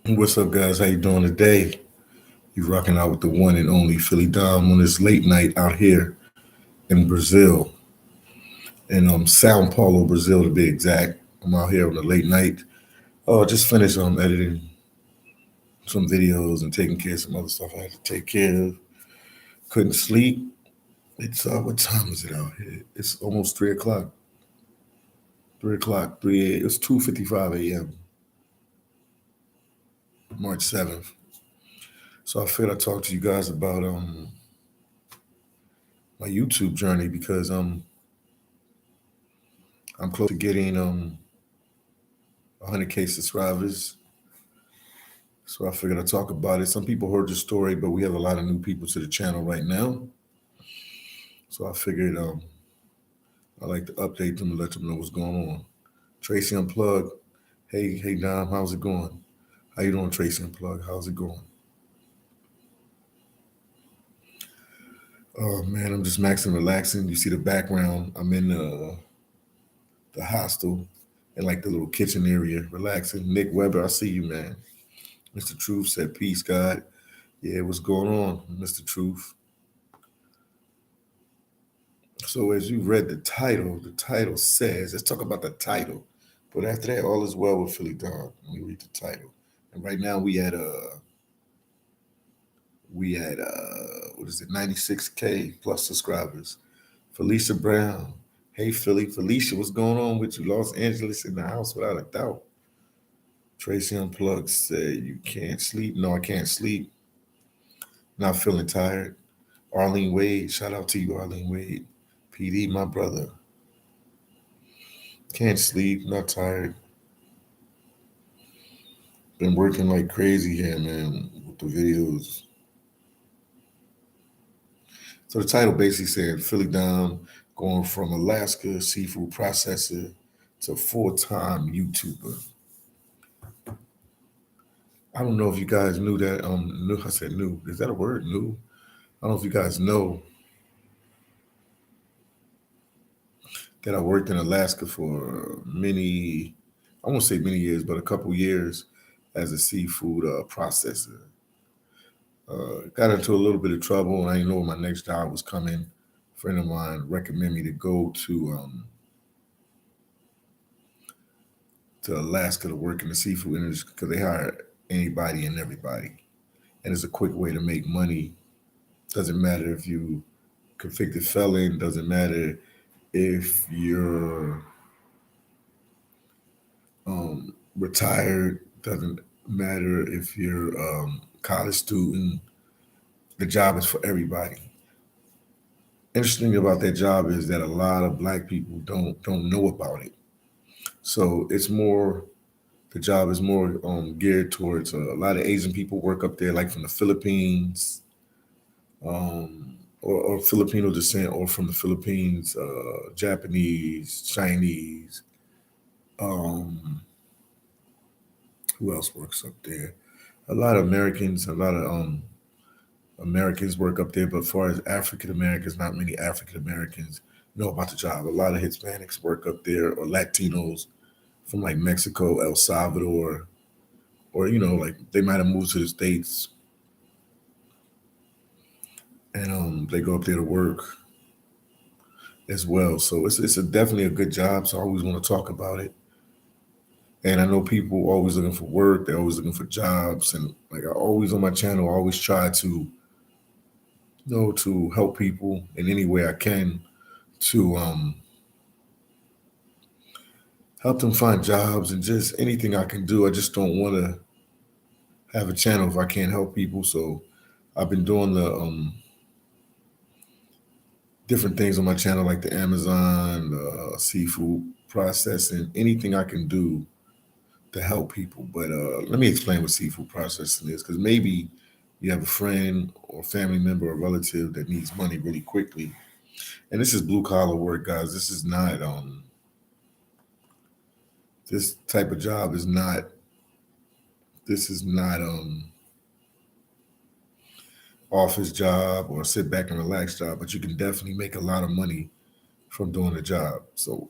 What's up, guys? How you doing today? You rocking out with the one and only Philly Dom on this late night out here in Brazil, in Sao Paulo, Brazil to be exact. I'm out here on a late night. Oh, just finished editing some videos and taking care of some other stuff I had to take care of. Couldn't sleep. It's what time is it out here? It's almost 3 o'clock. 3 o'clock. It's 2:55 a.m. March 7th. So I figured I'd talk to you guys about my YouTube journey because I'm close to getting 100K subscribers. So I figured I'd talk about it. Some people heard the story, but we have a lot of new people to the channel right now. So I figured I like to update them and let them know what's going on. Tracy Unplug. Hey Dom, how's it going? How you doing, Tracy Unplug? How's it going? Oh man, I'm just maxing relaxing. You see the background. I'm in the hostel in like the little kitchen area, relaxing. Nick Weber, I see you, man. Mr. Truth said, peace, God. Yeah, what's going on, Mr. Truth? So as you read the title says, let's talk about the title. But after that, all is well with Philly Dog. Let me read the title. And right now we had what is it, 96K plus subscribers. Felicia Brown. Hey Philly. Felicia, what's going on with you? Los Angeles in the house without a doubt. Tracy Unplugged said you can't sleep. No, I can't sleep. Not feeling tired. Arlene Wade, shout out to you, Arlene Wade. PD, my brother. Can't sleep, not tired. Been working like crazy here, man, with the videos. So the title basically said Philly Dom going from Alaska seafood processor to full-time YouTuber. I don't know if you guys knew that. Knew I said new. Is that a word? New? I don't know if you guys know that I worked in Alaska for many, I won't say many years, but a couple years as a seafood processor. Got into a little bit of trouble, and I didn't know where my next job was coming. A friend of mine recommended me to go to Alaska to work in the seafood industry because they hire anybody and everybody, and it's a quick way to make money. Doesn't matter if you convicted felon. Doesn't matter if you're retired. Doesn't matter if you're college student. The job is for everybody. Interesting about that job is that a lot of black people don't know about it. So it's more the job is more geared towards a lot of Asian people work up there, like from the Philippines, um, or Filipino descent, or from the Philippines, Japanese, Chinese. Um, who else works up there? A lot of Americans, a lot of Americans work up there, but as far as African Americans, not many African Americans know about the job. A lot of Hispanics work up there, or Latinos from like Mexico, El Salvador, or like they might have moved to the states and they go up there to work as well. So it's definitely a good job. So I always want to talk about it. And I know people always looking for work. They're always looking for jobs, and like I always on my channel, I always try to to help people in any way I can to help them find jobs and just anything I can do. I just don't want to have a channel if I can't help people. So I've been doing the different things on my channel, like the Amazon, seafood processing, anything I can do to help people. But let me explain what seafood processing is, because maybe you have a friend or family member or relative that needs money really quickly. And this is blue collar work, guys. This is not this type of job is not this is not office job or sit back and relax job, but you can definitely make a lot of money from doing the job. So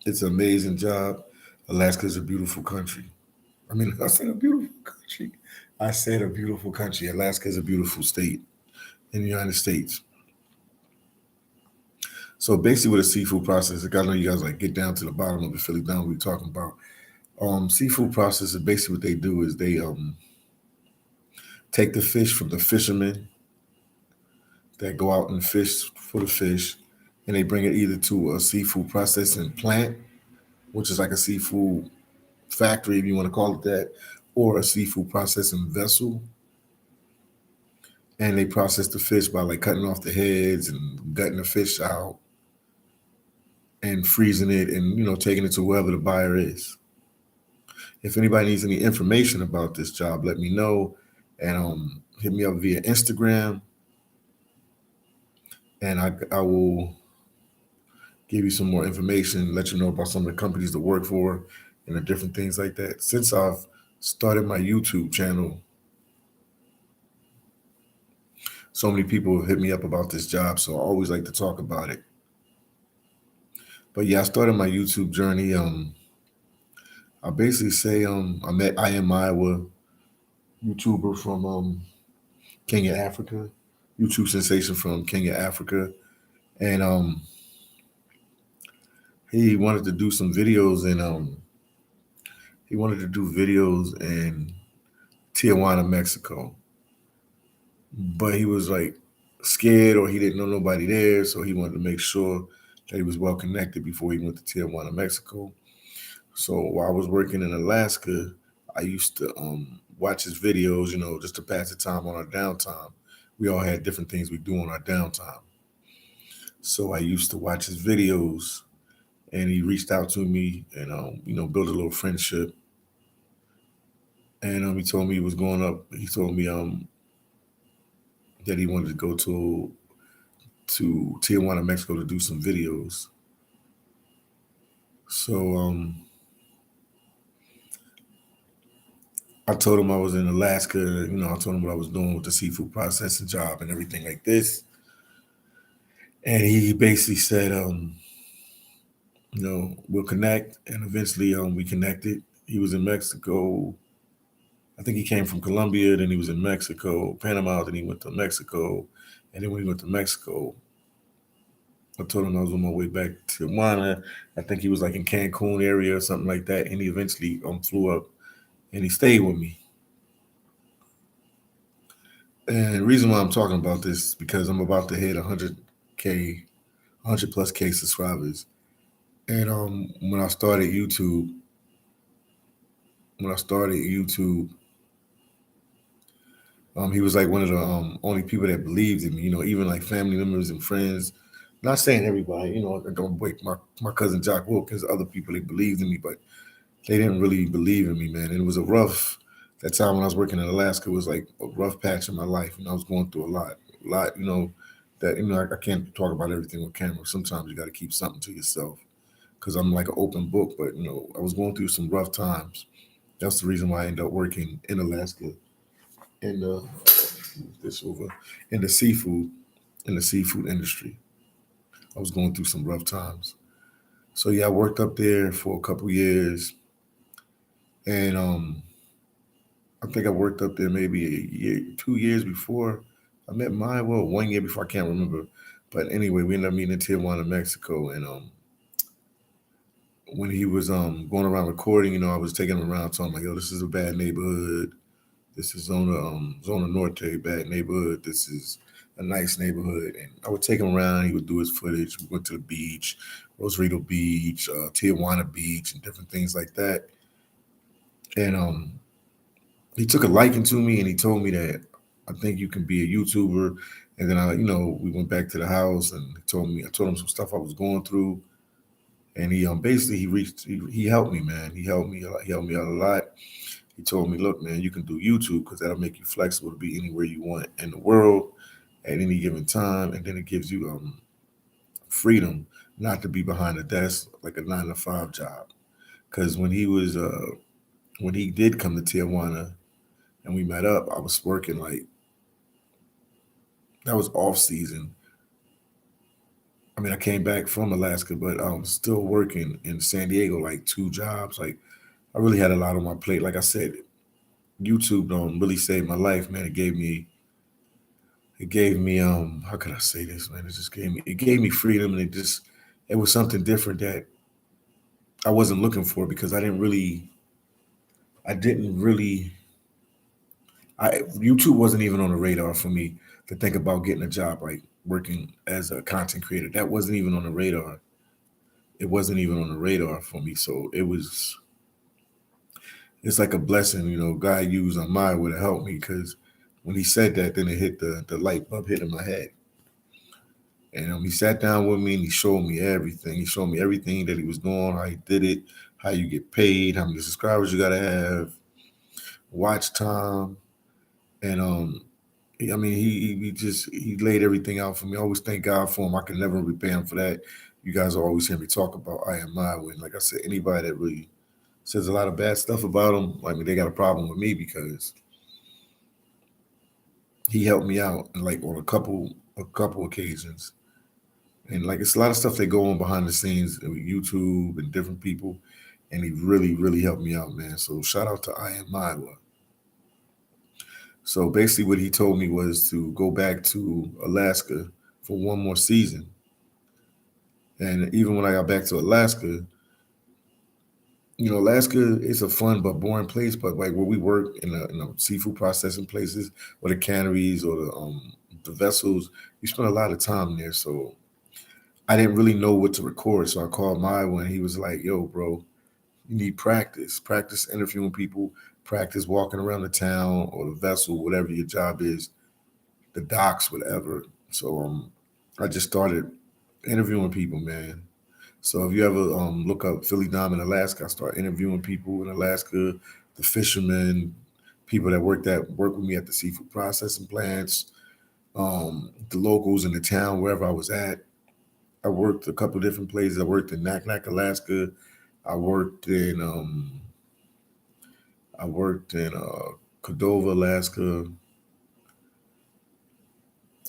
it's an amazing job. Alaska is a beautiful country. I mean, I said a beautiful country. I said a beautiful country. Alaska is a beautiful state in the United States. So basically, with a seafood processor, I know you guys like get down to the bottom of it, Philly down. We're talking about seafood processor. Basically, what they do is they take the fish from the fishermen that go out and fish for the fish, and they bring it either to a seafood processing plant, which is like a seafood factory, if you want to call it that, or a seafood processing vessel. And they process the fish by like cutting off the heads and gutting the fish out and freezing it and taking it to wherever the buyer is. If anybody needs any information about this job, let me know and hit me up via Instagram, and I will give you some more information, let you know about some of the companies to work for and the different things like that. Since I've started my YouTube channel, so many people have hit me up about this job, so I always like to talk about it. But yeah, I started my YouTube journey. I basically say I met I Am Iowa, YouTuber from Kenya, Africa, YouTube sensation from Kenya, Africa, and he wanted to do some videos and he wanted to do videos in Tijuana, Mexico, but he was like scared or he didn't know nobody there, so he wanted to make sure that he was well connected before he went to Tijuana, Mexico. So while I was working in Alaska, I used to watch his videos, just to pass the time on our downtime. We all had different things we do on our downtime. So I used to watch his videos, and he reached out to me and built a little friendship. And he told me he was going up. He told me that he wanted to go to Tijuana, Mexico to do some videos. So I told him I was in Alaska. I told him what I was doing with the seafood processing job and everything like this. And he basically said, we'll connect. And eventually we connected. He was in Mexico. I think he came from Colombia, then he was in Mexico, Panama, then he went to Mexico. And then when he went to Mexico, I told him I was on my way back to Tijuana. I think he was like in Cancun area or something like that. And he eventually flew up and he stayed with me. And the reason why I'm talking about this is because I'm about to hit 100K, 100 plus K subscribers. And when I started YouTube, he was like one of the only people that believed in me. Even like family members and friends. Not saying everybody. Don't break my cousin Jock Wilkins, other people they believed in me, but they didn't really believe in me, man. And it was a rough. That time when I was working in Alaska was like a rough patch in my life, and I was going through a lot. That I can't talk about everything on camera. Sometimes you got to keep something to yourself because I'm like an open book. But I was going through some rough times. That's the reason why I ended up working in Alaska in the this over in the seafood industry. I was going through some rough times. So yeah, I worked up there for a couple years, and I think I worked up there maybe a year, 2 years before I met Maya. Well, 1 year before, I can't remember. But anyway, we ended up meeting in Tijuana, Mexico, and when he was going around recording, I was taking him around, telling him like, "Yo, this is a bad neighborhood. This is Zona Norte, bad neighborhood. This is a nice neighborhood." And I would take him around. He would do his footage. We went to the beach, Rosarito Beach, Tijuana Beach, and different things like that. And he took a liking to me, and he told me that I think you can be a YouTuber. And then we went back to the house, and I told him some stuff I was going through, and he basically he helped me, man. He helped me a lot. He helped me out a lot. He told me, look, man, you can do YouTube because that'll make you flexible to be anywhere you want in the world at any given time, and then it gives you freedom not to be behind a desk like a 9 to 5 job. Because when he did come to Tijuana and we met up, I was working like that was off season. I mean, I came back from Alaska, but I'm still working in San Diego, like 2 jobs. Like I really had a lot on my plate. Like I said, YouTube really saved my life, man. It gave me how could I say this, man? It gave me freedom, and it was something different that I wasn't looking for because I didn't really I YouTube wasn't even on the radar for me to think about getting a job like working as a content creator. That wasn't even on the radar. It wasn't even on the radar for me. So it's like a blessing, God used on my way to help me because when he said that, then it hit the light bulb hit in my head. And he sat down with me and he showed me everything. He showed me everything that he was doing, how he did it, how you get paid, how many subscribers you gotta have, watch time, and I mean, he laid everything out for me. I always thank God for him. I can never repay him for that. You guys always hear me talk about I am my way. Like I said, anybody that really says a lot of bad stuff about him, I mean, they got a problem with me because he helped me out like on a couple occasions. And like it's a lot of stuff that go on behind the scenes with YouTube and different people. And he really, really helped me out, man. So shout out to I am Iowa. So basically what he told me was to go back to Alaska for one more season. And even when I got back to Alaska, Alaska is a fun but boring place. But like where we work in the seafood processing places or the canneries or the vessels, you spend a lot of time there. So I didn't really know what to record. So I called my one. He was like, "Yo, bro, you need practice interviewing people, practice walking around the town or the vessel, whatever your job is, the docks, whatever." So I just started interviewing people, man. So if you ever look up Philly Dom in Alaska, I start interviewing people in Alaska, the fishermen, people that work with me at the seafood processing plants, the locals in the town wherever I was at. I worked a couple of different places. I worked in Naknek, Alaska. I worked in um, I worked in Cordova, Alaska.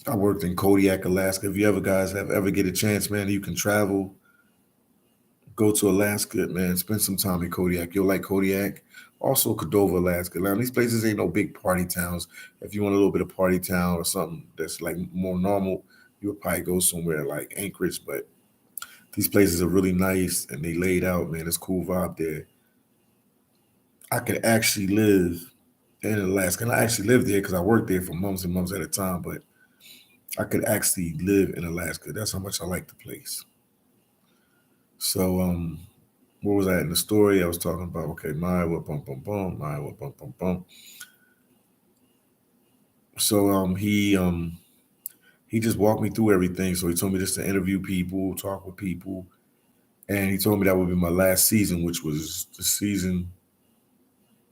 I worked in Kodiak, Alaska. If you ever guys have ever get a chance, man, you can travel, go to Alaska, man, spend some time in Kodiak. You'll like Kodiak. Also Cordova, Alaska. Now these places ain't no big party towns. If you want a little bit of party town or something that's like more normal, you would probably go somewhere like Anchorage. But these places are really nice and they laid out, man. It's a cool vibe there. I could actually live in Alaska. And I actually lived there because I worked there for months and months at a time, but I could actually live in Alaska. That's how much I like the place. So where was I in the story? I was talking about okay, my what bum bum bum, my what bum bum bum. So he just walked me through everything. So he told me just to interview people, talk with people, and he told me that would be my last season, which was the season.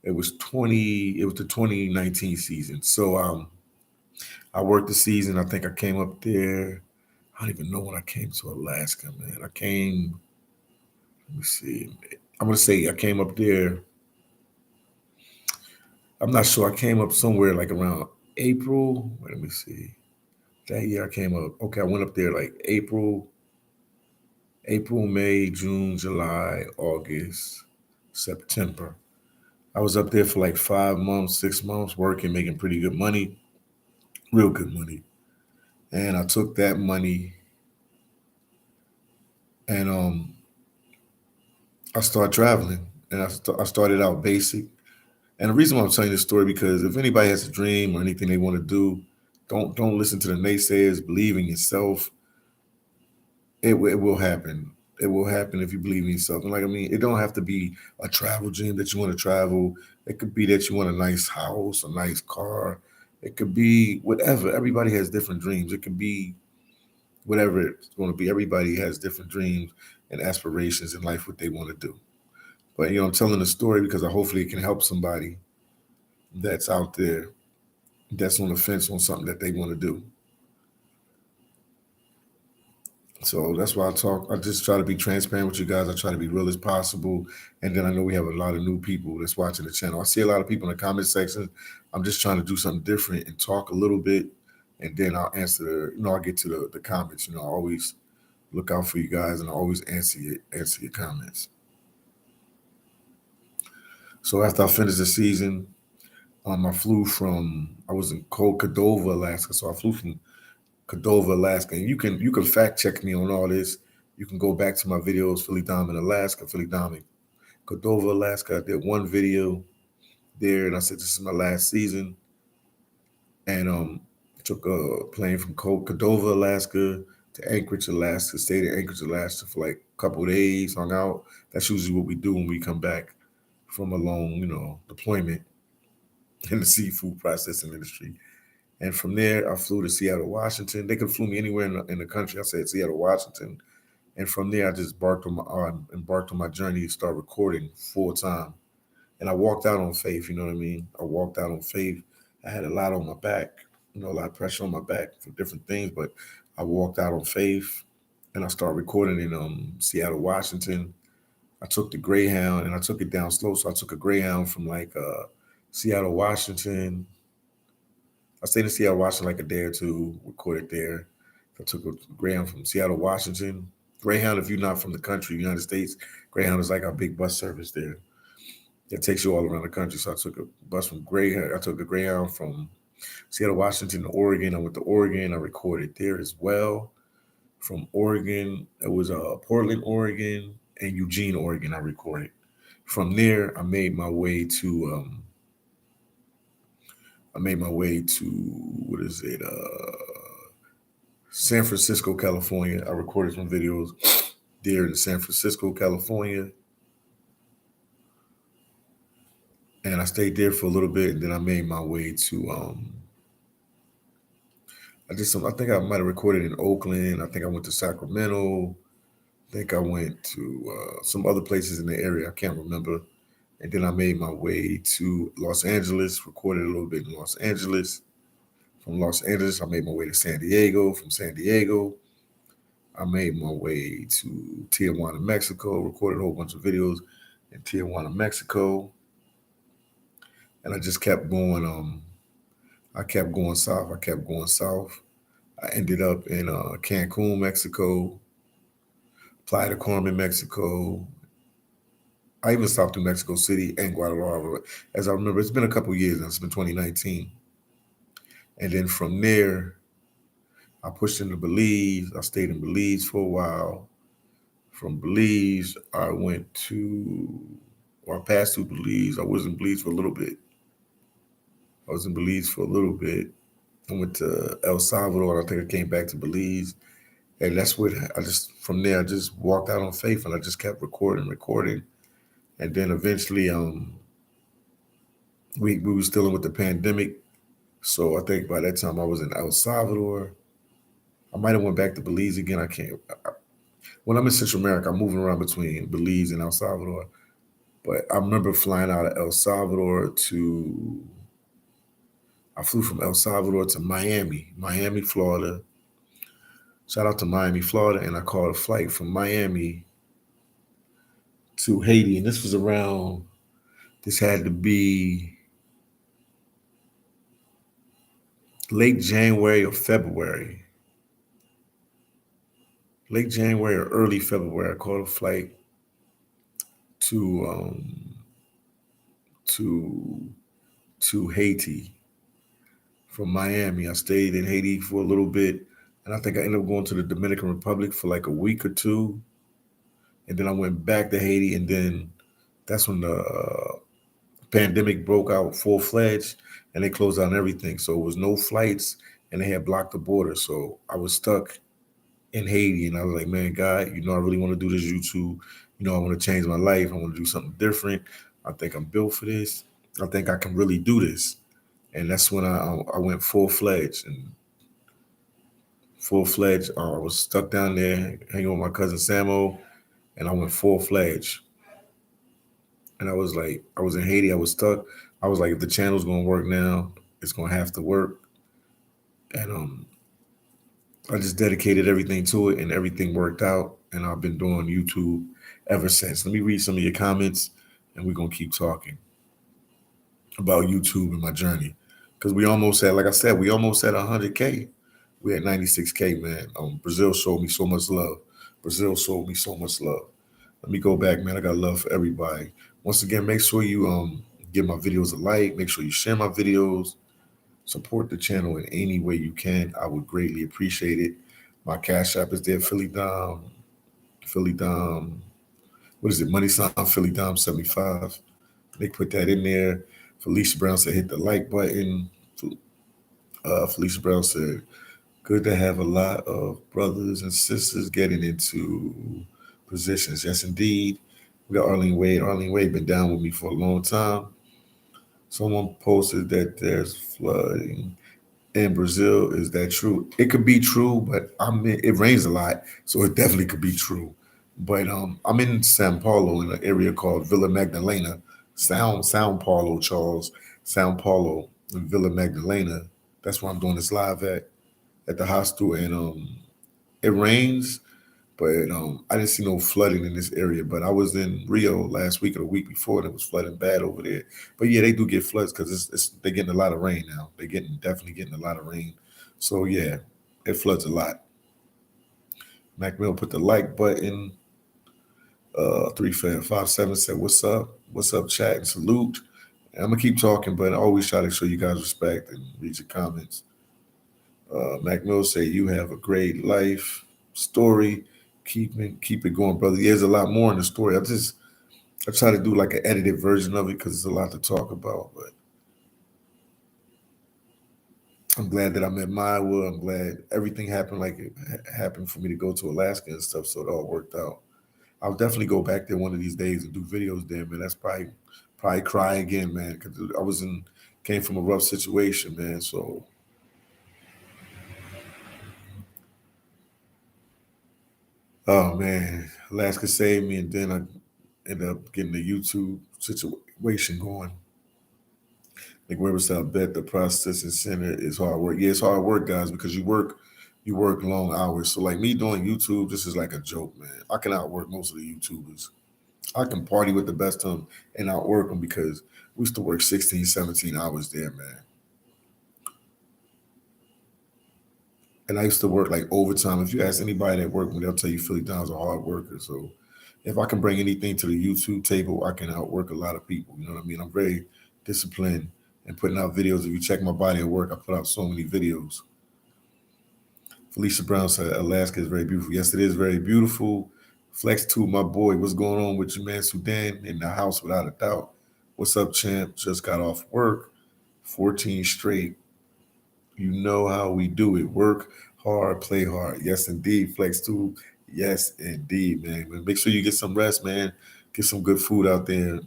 It was the 2019 season. So I worked the season. I think I came up there. I don't even know when I came to Alaska, man. I came. Let me see. I'm gonna say I came up there. I'm not sure. I came up somewhere like around April. Wait, let me see. That year I came up. Okay, I went up there like April, May, June, July, August, September. I was up there for like 5 months, 6 months, working, making pretty good money, real good money. And I took that money and I started traveling. And I started out basic. And the reason why I'm telling this story because if anybody has a dream or anything they want to do, don't listen to the naysayers. Believe in yourself. It will happen. It will happen if you believe in yourself. And like I mean, it don't have to be a travel dream that you want to travel. It could be that you want a nice house, a nice car. It could be whatever. Everybody has different dreams. It could be whatever it's going to be. Everybody has different dreams and aspirations in life, what they want to do. But I'm telling the story because I hopefully it can help somebody that's out there that's on the fence on something that they want to do. So that's why I talk. I just try to be transparent with you guys. I try to be real as possible. And then I know we have a lot of new people that's watching the channel. I see a lot of people in the comment section. I'm just trying to do something different and talk a little bit. And then I'll answer I'll get to the comments. I always look out for you guys, and I always answer your comments. So after I finished the season, I was in Cordova, Alaska. So I flew from Cordova, Alaska. And you can fact check me on all this. You can go back to my videos, Philly Dom in Alaska, Philly Dom in Cordova, Alaska. I did one video there, and I said this is my last season. And took a plane from Cordova, Alaska to Anchorage, Alaska. Stayed in Anchorage, Alaska for like a couple of days, hung out. That's usually what we do when we come back from a long, deployment in the seafood processing industry. And from there, I flew to Seattle, Washington. They could flew me anywhere in the country. I said Seattle, Washington. And from there, I just embarked on my journey to start recording full time. And I walked out on faith. You know what I mean? I walked out on faith. I had a lot on my back, a lot of pressure on my back for different things, but I walked out on faith, and I started recording in Seattle, Washington. I took the Greyhound, and I took it down slow. So I took a Greyhound from like Seattle, Washington. I stayed in Seattle, Washington like a day or two, recorded there. I took a Greyhound from Seattle, Washington. Greyhound, if you're not from the country, United States, Greyhound is like our big bus service there. It takes you all around the country. So I took a bus from Greyhound. I took a Greyhound from Seattle, Washington to Oregon. I went to Oregon. I recorded there as well. From Oregon, it was Portland, Oregon, and Eugene, Oregon. I recorded. From there, I made my way to what is it? San Francisco, California. I recorded some videos there in San Francisco, California. And I stayed there for a little bit, and then I made my way to I think I might have recorded in Oakland. I think I went to Sacramento. I think I went to some other places in the area. I can't remember. And then I made my way to Los Angeles, recorded a little bit in Los Angeles. From Los Angeles, I made my way to San Diego. From San Diego, I made my way to Tijuana, Mexico, recorded a whole bunch of videos in Tijuana, Mexico. And I just kept going. I kept going south. I ended up in Cancun, Mexico, Playa del Carmen, Mexico. I even stopped through Mexico City and Guadalajara. As I remember, it's been a couple years now. It's been 2019. And then from there, I pushed into Belize. I stayed in Belize for a while. From Belize, I passed through Belize. I was in Belize for a little bit. I went to El Salvador. I think I came back to Belize. And that's what from there, I just walked out on faith, and I just kept recording. And then eventually, we were still in with the pandemic. So I think by that time I was in El Salvador. I might have went back to Belize again. I can't. When I'm in Central America, I'm moving around between Belize and El Salvador. But I remember flying out of El Salvador I flew from El Salvador to Miami, Florida. Shout out to Miami, Florida. And I caught a flight from Miami to Haiti. And this had to be late January or February. Late January or early February. I caught a flight to Haiti from Miami. I stayed in Haiti for a little bit, and I think I ended up going to the Dominican Republic for like a week or two, and then I went back to Haiti, and then that's when the pandemic broke out full-fledged, and they closed down everything. So it was no flights, and they had blocked the border. So I was stuck in Haiti, and I was like, man, God, I really want to do this YouTube. I want to change my life. I want to do something different. I think I'm built for this. I think I can really do this. And that's when I went full-fledged. I was stuck down there hanging with my cousin Samo, and I went full-fledged. And I was in Haiti. I was stuck. I was like, if the channel's going to work now, it's going to have to work. And I just dedicated everything to it, and everything worked out. And I've been doing YouTube ever since. Let me read some of your comments, and we're going to keep talking about YouTube and my journey. Because we almost had 100K. We had 96K, man. Brazil showed me so much love. Brazil showed me so much love. Let me go back, man. I got love for everybody. Once again, make sure you give my videos a like. Make sure you share my videos. Support the channel in any way you can. I would greatly appreciate it. My cash app is there, Philly Dom. What is it? Money sign Philly Dom 75. They put that in there. Felicia Brown said hit the like button. Felicia Brown said good to have a lot of brothers and sisters getting into positions. Yes, indeed. We got Arlene Wade. Arlene Wade been down with me for a long time. Someone posted that there's flooding in Brazil. Is that true? It could be true, but it rains a lot, so it definitely could be true. But I'm in Sao Paulo in an area called Villa Magdalena, Sao Paulo, Charles, Sao Paulo, and Villa Magdalena. That's where I'm doing this live at the hostel, and it rains, but I didn't see no flooding in this area. But I was in Rio last week or the week before, and it was flooding bad over there. But yeah, they do get floods because they're getting a lot of rain now. They're definitely getting a lot of rain. So yeah, it floods a lot. Mac Mill put the like button. 3557 said, "What's up? What's up, chat and salute." And I'm gonna keep talking, but I always try to show you guys respect and read your comments. Mac Mill say, "You have a great life story. Keep it going, brother." Yeah, there's a lot more in the story. I try to do like an edited version of it because there's a lot to talk about. But I'm glad that I'm at Iowa. I'm glad everything happened like it happened for me to go to Alaska and stuff. So it all worked out. I'll definitely go back there one of these days and do videos there, man. That's probably cry again, man, because came from a rough situation, man. So, oh man, Alaska saved me, and then I ended up getting the YouTube situation going. Like Riverside, I bet the processing center is hard work. Yeah, it's hard work, guys, because you work long hours. So like me doing YouTube, this is like a joke, man. I can outwork most of the YouTubers. I can party with the best of them and outwork them because we used to work 16, 17 hours there, man. And I used to work like overtime. If you ask anybody that worked with me, they'll tell you Philly Don's a hard worker. So if I can bring anything to the YouTube table, I can outwork a lot of people. You know what I mean? I'm very disciplined and putting out videos. If you check my body of work, I put out so many videos. Felicia Brown said Alaska is very beautiful. Yes, it is very beautiful. Flex 2, my boy, what's going on with your man Sudan in the house without a doubt? What's up, champ? Just got off work. 14 straight. You know how we do it. Work hard, play hard. Yes, indeed. Flex 2. Yes, indeed, man. But make sure you get some rest, man. Get some good food out there.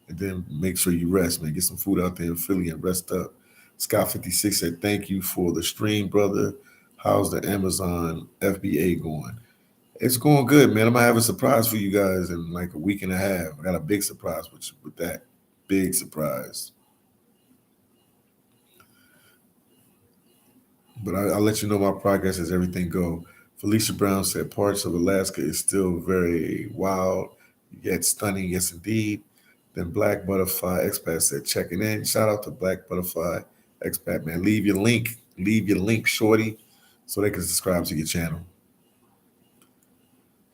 And then make sure you rest, man. Get some food out there in Philly and rest up. Scott 56 said, "Thank you for the stream, brother. How's the Amazon FBA going?" It's going good, man. I'm gonna have a surprise for you guys in like a week and a half. I got a big surprise with that. Big surprise. But I'll let you know my progress as everything go. Felicia Brown said parts of Alaska is still very wild, yet stunning. Yes, indeed. Then Black Butterfly Expat said checking in. Shout out to Black Butterfly Expat, man. Leave your link, shorty, so they can subscribe to your channel.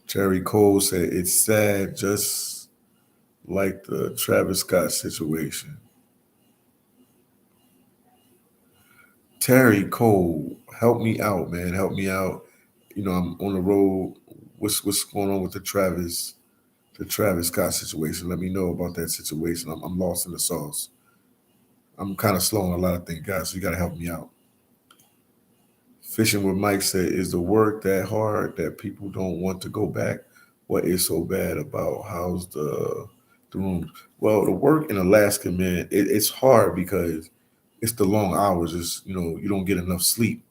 Terry Cole said it's sad, just like the Travis Scott situation. Terry Cole, help me out, man. Help me out. You know, I'm on the road. What's going on with the Travis Scott situation? Let me know about that situation. I'm lost in the sauce. I'm kind of slow on a lot of things, guys. So you got to help me out. Fishing with Mike said, "Is the work that hard that people don't want to go back? What is so bad about how's the rooms?" Well, the work in Alaska, man, it's hard because it's the long hours. It's you don't get enough sleep.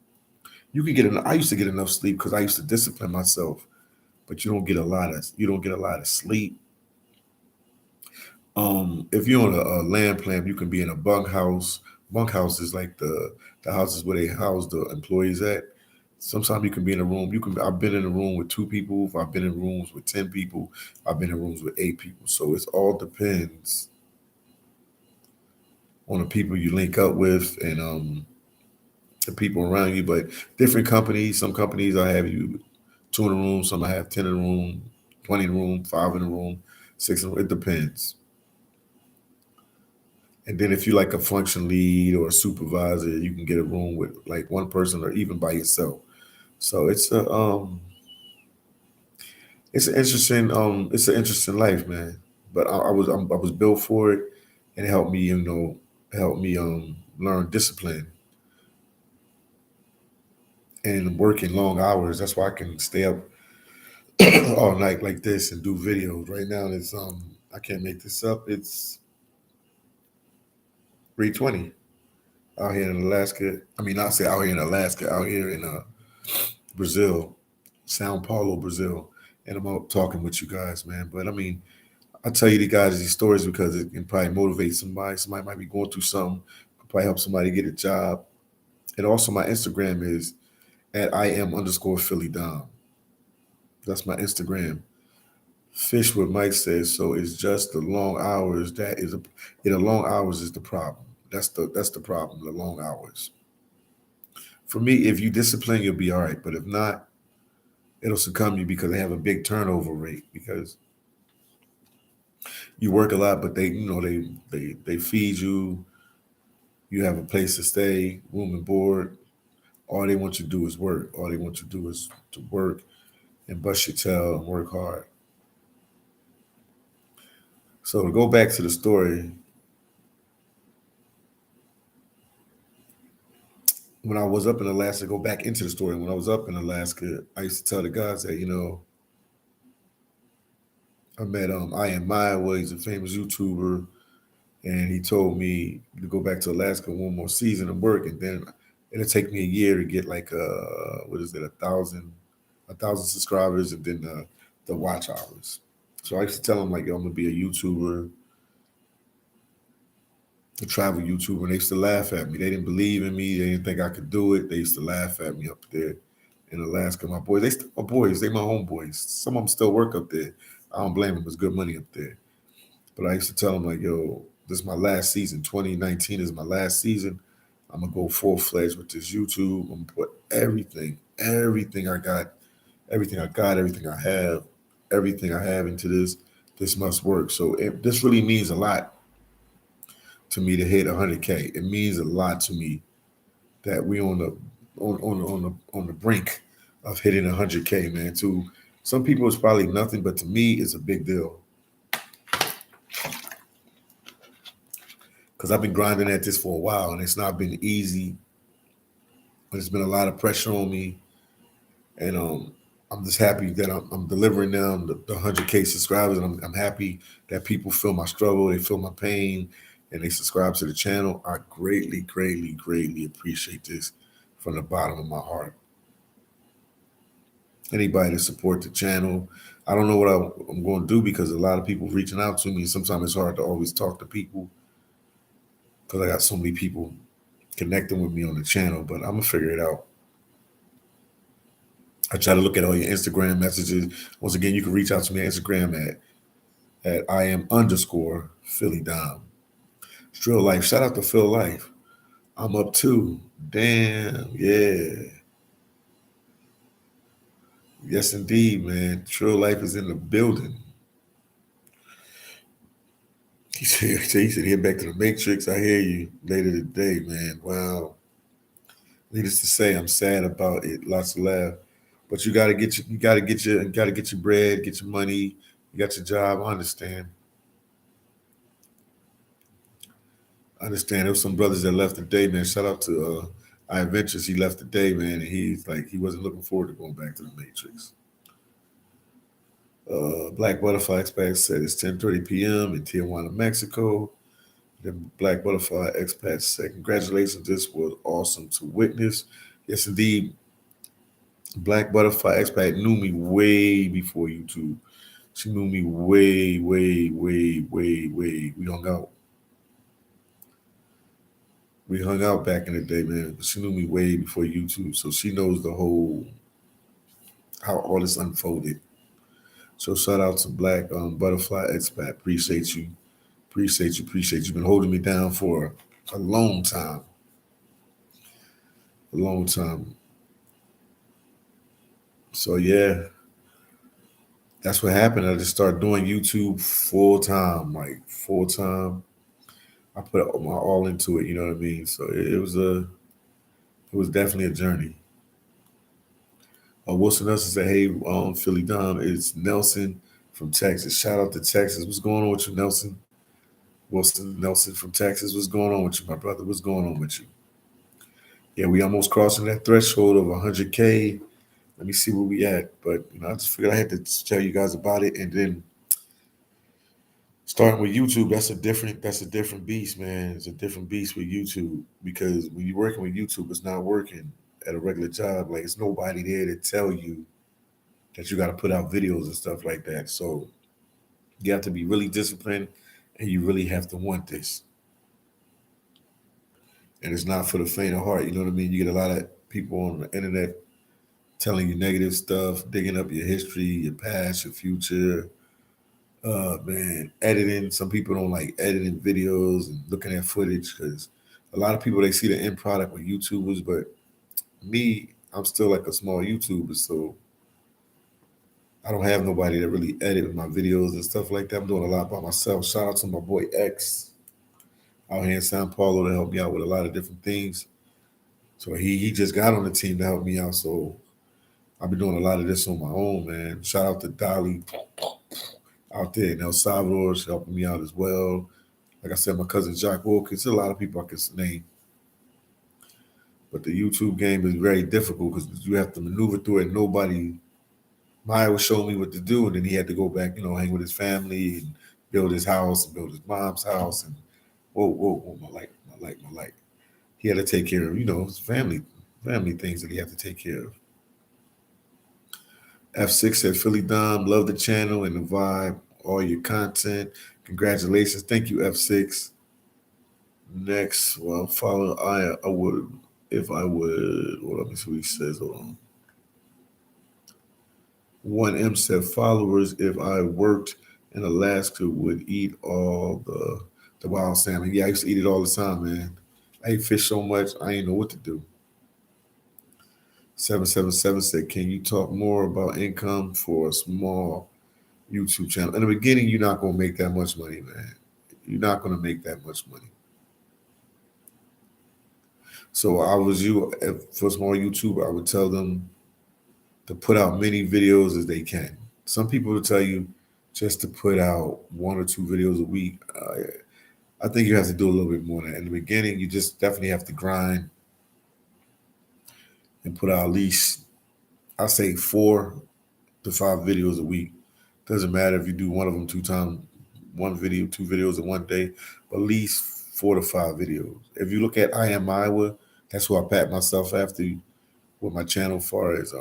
You can get I used to get enough sleep because I used to discipline myself, but you don't get a lot of sleep. If you're on a land plan, you can be in a bunkhouse. Bunkhouse is like the houses where they house the employees at. Sometimes you can be in a room. I've been in a room with 2 people. I've been in rooms with 10 people. I've been in rooms with 8 people. So it all depends on the people you link up with and the people around you. But different companies, some companies I have you 2 in the room, some I have 10 in the room, 20 in the room, 5 in the room, 6 in the room. It depends. And then if you like a function lead or a supervisor, you can get a room with like one person or even by yourself. So it's an interesting life, man. But I was built for it, and it helped me, helped me learn discipline and working long hours. That's why I can stay up all night like this and do videos. Right now, it's I can't make this up. It's 3:20 out here in Alaska. I mean, not say out here in Alaska, out here in Brazil, Sao Paulo, Brazil. And I'm out talking with you guys, man. But I mean, I tell you these stories because it can probably motivate somebody. Somebody might be going through something, could probably help somebody get a job. And also my Instagram is at I am underscore Philly Dom. That's my Instagram. Fish what Mike says. So it's just the long hours that is the long hours is the problem. That's the problem, the long hours. For me, if you discipline, you'll be all right. But if not, it'll succumb you because they have a big turnover rate because you work a lot, but they feed you. You have a place to stay, room and board. All they want you to do is work. All they want you to do is to work and bust your tail and work hard. So to go back to the story, when I was up in Alaska, go back into the story. When I was up in Alaska, I used to tell the guys that, I met I Am Maya, he's a famous YouTuber, and he told me to go back to Alaska one more season and work, and then it'll take me a year to get like what is it, a thousand subscribers, and then the watch hours. So I used to tell him like, yo, I'm gonna be a YouTuber, a travel YouTuber, and they used to laugh at me. They didn't believe in me. They didn't think I could do it. They used to laugh at me up there in Alaska. My boys, they still my boys. They my homeboys. Some of them still work up there. I don't blame them. It's good money up there. But I used to tell them like, yo, this is my last season. 2019 is my last season. I'm gonna go full fledged with this YouTube. I'm gonna put everything I have into this. This must work. So this really means a lot to me to hit 100K. It means a lot to me that we on the brink of hitting 100K, man. To some people, it's probably nothing, but to me, it's a big deal because I've been grinding at this for a while, and it's not been easy. There's been a lot of pressure on me, and I'm just happy that I'm delivering now the 100K subscribers, and I'm happy that people feel my struggle, they feel my pain, and they subscribe to the channel. I greatly, greatly, greatly appreciate this from the bottom of my heart. Anybody to support the channel. I don't know what I'm going to do because a lot of people reaching out to me. Sometimes it's hard to always talk to people because I got so many people connecting with me on the channel, but I'm going to figure it out. I try to look at all your Instagram messages. Once again, you can reach out to me on Instagram at I am underscore Philly Dom. Drill Life. Shout out to Phil Life. I'm up too. Damn. Yeah. Yes, indeed, man. Trill Life is in the building. He said, head back to the Matrix. I hear you later today, man. Wow. Needless to say, I'm sad about it. Lots of laugh. But you gotta get your bread, get your money, you got your job. I understand. There was some brothers that left today, man. Shout out to I Adventures. He left today, man, and he's like he wasn't looking forward to going back to the Matrix. Black Butterfly Expat said it's 10:30 p.m. in Tijuana, Mexico. The Black Butterfly Expat said, congratulations, this was awesome to witness. Yes, indeed. Black Butterfly Expat knew me way before YouTube. She knew me way, way, way, way, way. We hung out. We hung out back in the day, man. She knew me way before YouTube. So she knows how all this unfolded. So shout out to Black Butterfly Expat. Appreciate you. Appreciate you. You've been holding me down for a long time. A long time. So yeah, that's what happened. I just started doing YouTube full time, like full time. I put my all into it. You know what I mean? So it was definitely a journey. Wilson Nelson said, "Hey, Philly Dom, it's Nelson from Texas. Shout out to Texas. What's going on with you, Nelson? Wilson Nelson from Texas. What's going on with you, my brother? What's going on with you? Yeah, we almost crossing that threshold of 100K. Let me see where we at. But I just figured I had to tell you guys about it, and then starting with YouTube, that's a different beast, man. It's a different beast with YouTube because when you're working with YouTube, it's not working at a regular job. Like it's nobody there to tell you that you got to put out videos and stuff like that. So you have to be really disciplined, and you really have to want this. And it's not for the faint of heart. You know what I mean? You get a lot of people on the internet telling you negative stuff, digging up your history, your past, your future. Man, editing. Some people don't like editing videos and looking at footage because a lot of people they see the end product with YouTubers, but me, I'm still like a small YouTuber, so I don't have nobody that really edit my videos and stuff like that. I'm doing a lot by myself. Shout out to my boy X out here in San Paulo to help me out with a lot of different things. So he just got on the team to help me out. So I've been doing a lot of this on my own, man. Shout out to Dolly out there in El Salvador. She's helping me out as well. Like I said, my cousin Jack Wilkins. There's a lot of people I can name. But the YouTube game is very difficult because you have to maneuver through it. Nobody, Maya was showing me what to do, and then he had to go back, hang with his family and build his house and build his mom's house. And whoa, my light. He had to take care of, his family things that he had to take care of. F6 said, Philly Dom, love the channel and the vibe, all your content. Congratulations. Thank you, F6. Next, well, follow. I would, if I would, well, let me see what he says. Hold on. 1M said, followers, if I worked in Alaska, would eat all the wild salmon. Yeah, I used to eat it all the time, man. I ate fish so much, I didn't know what to do. 777 said, can you talk more about income for a small YouTube channel? In the beginning, you're not going to make that much money, man. You're not going to make that much money. So I was for a small YouTuber, I would tell them to put out many videos as they can. Some people will tell you just to put out 1 or 2 videos a week. I think you have to do a little bit more than that. In the beginning, you just definitely have to grind and put out at least, I say 4 to 5 videos a week. Doesn't matter if you do one of them 2 times, 2 videos in one day, but at least 4 to 5 videos. If you look at I Am Iowa, that's who I pat myself after with my channel as far as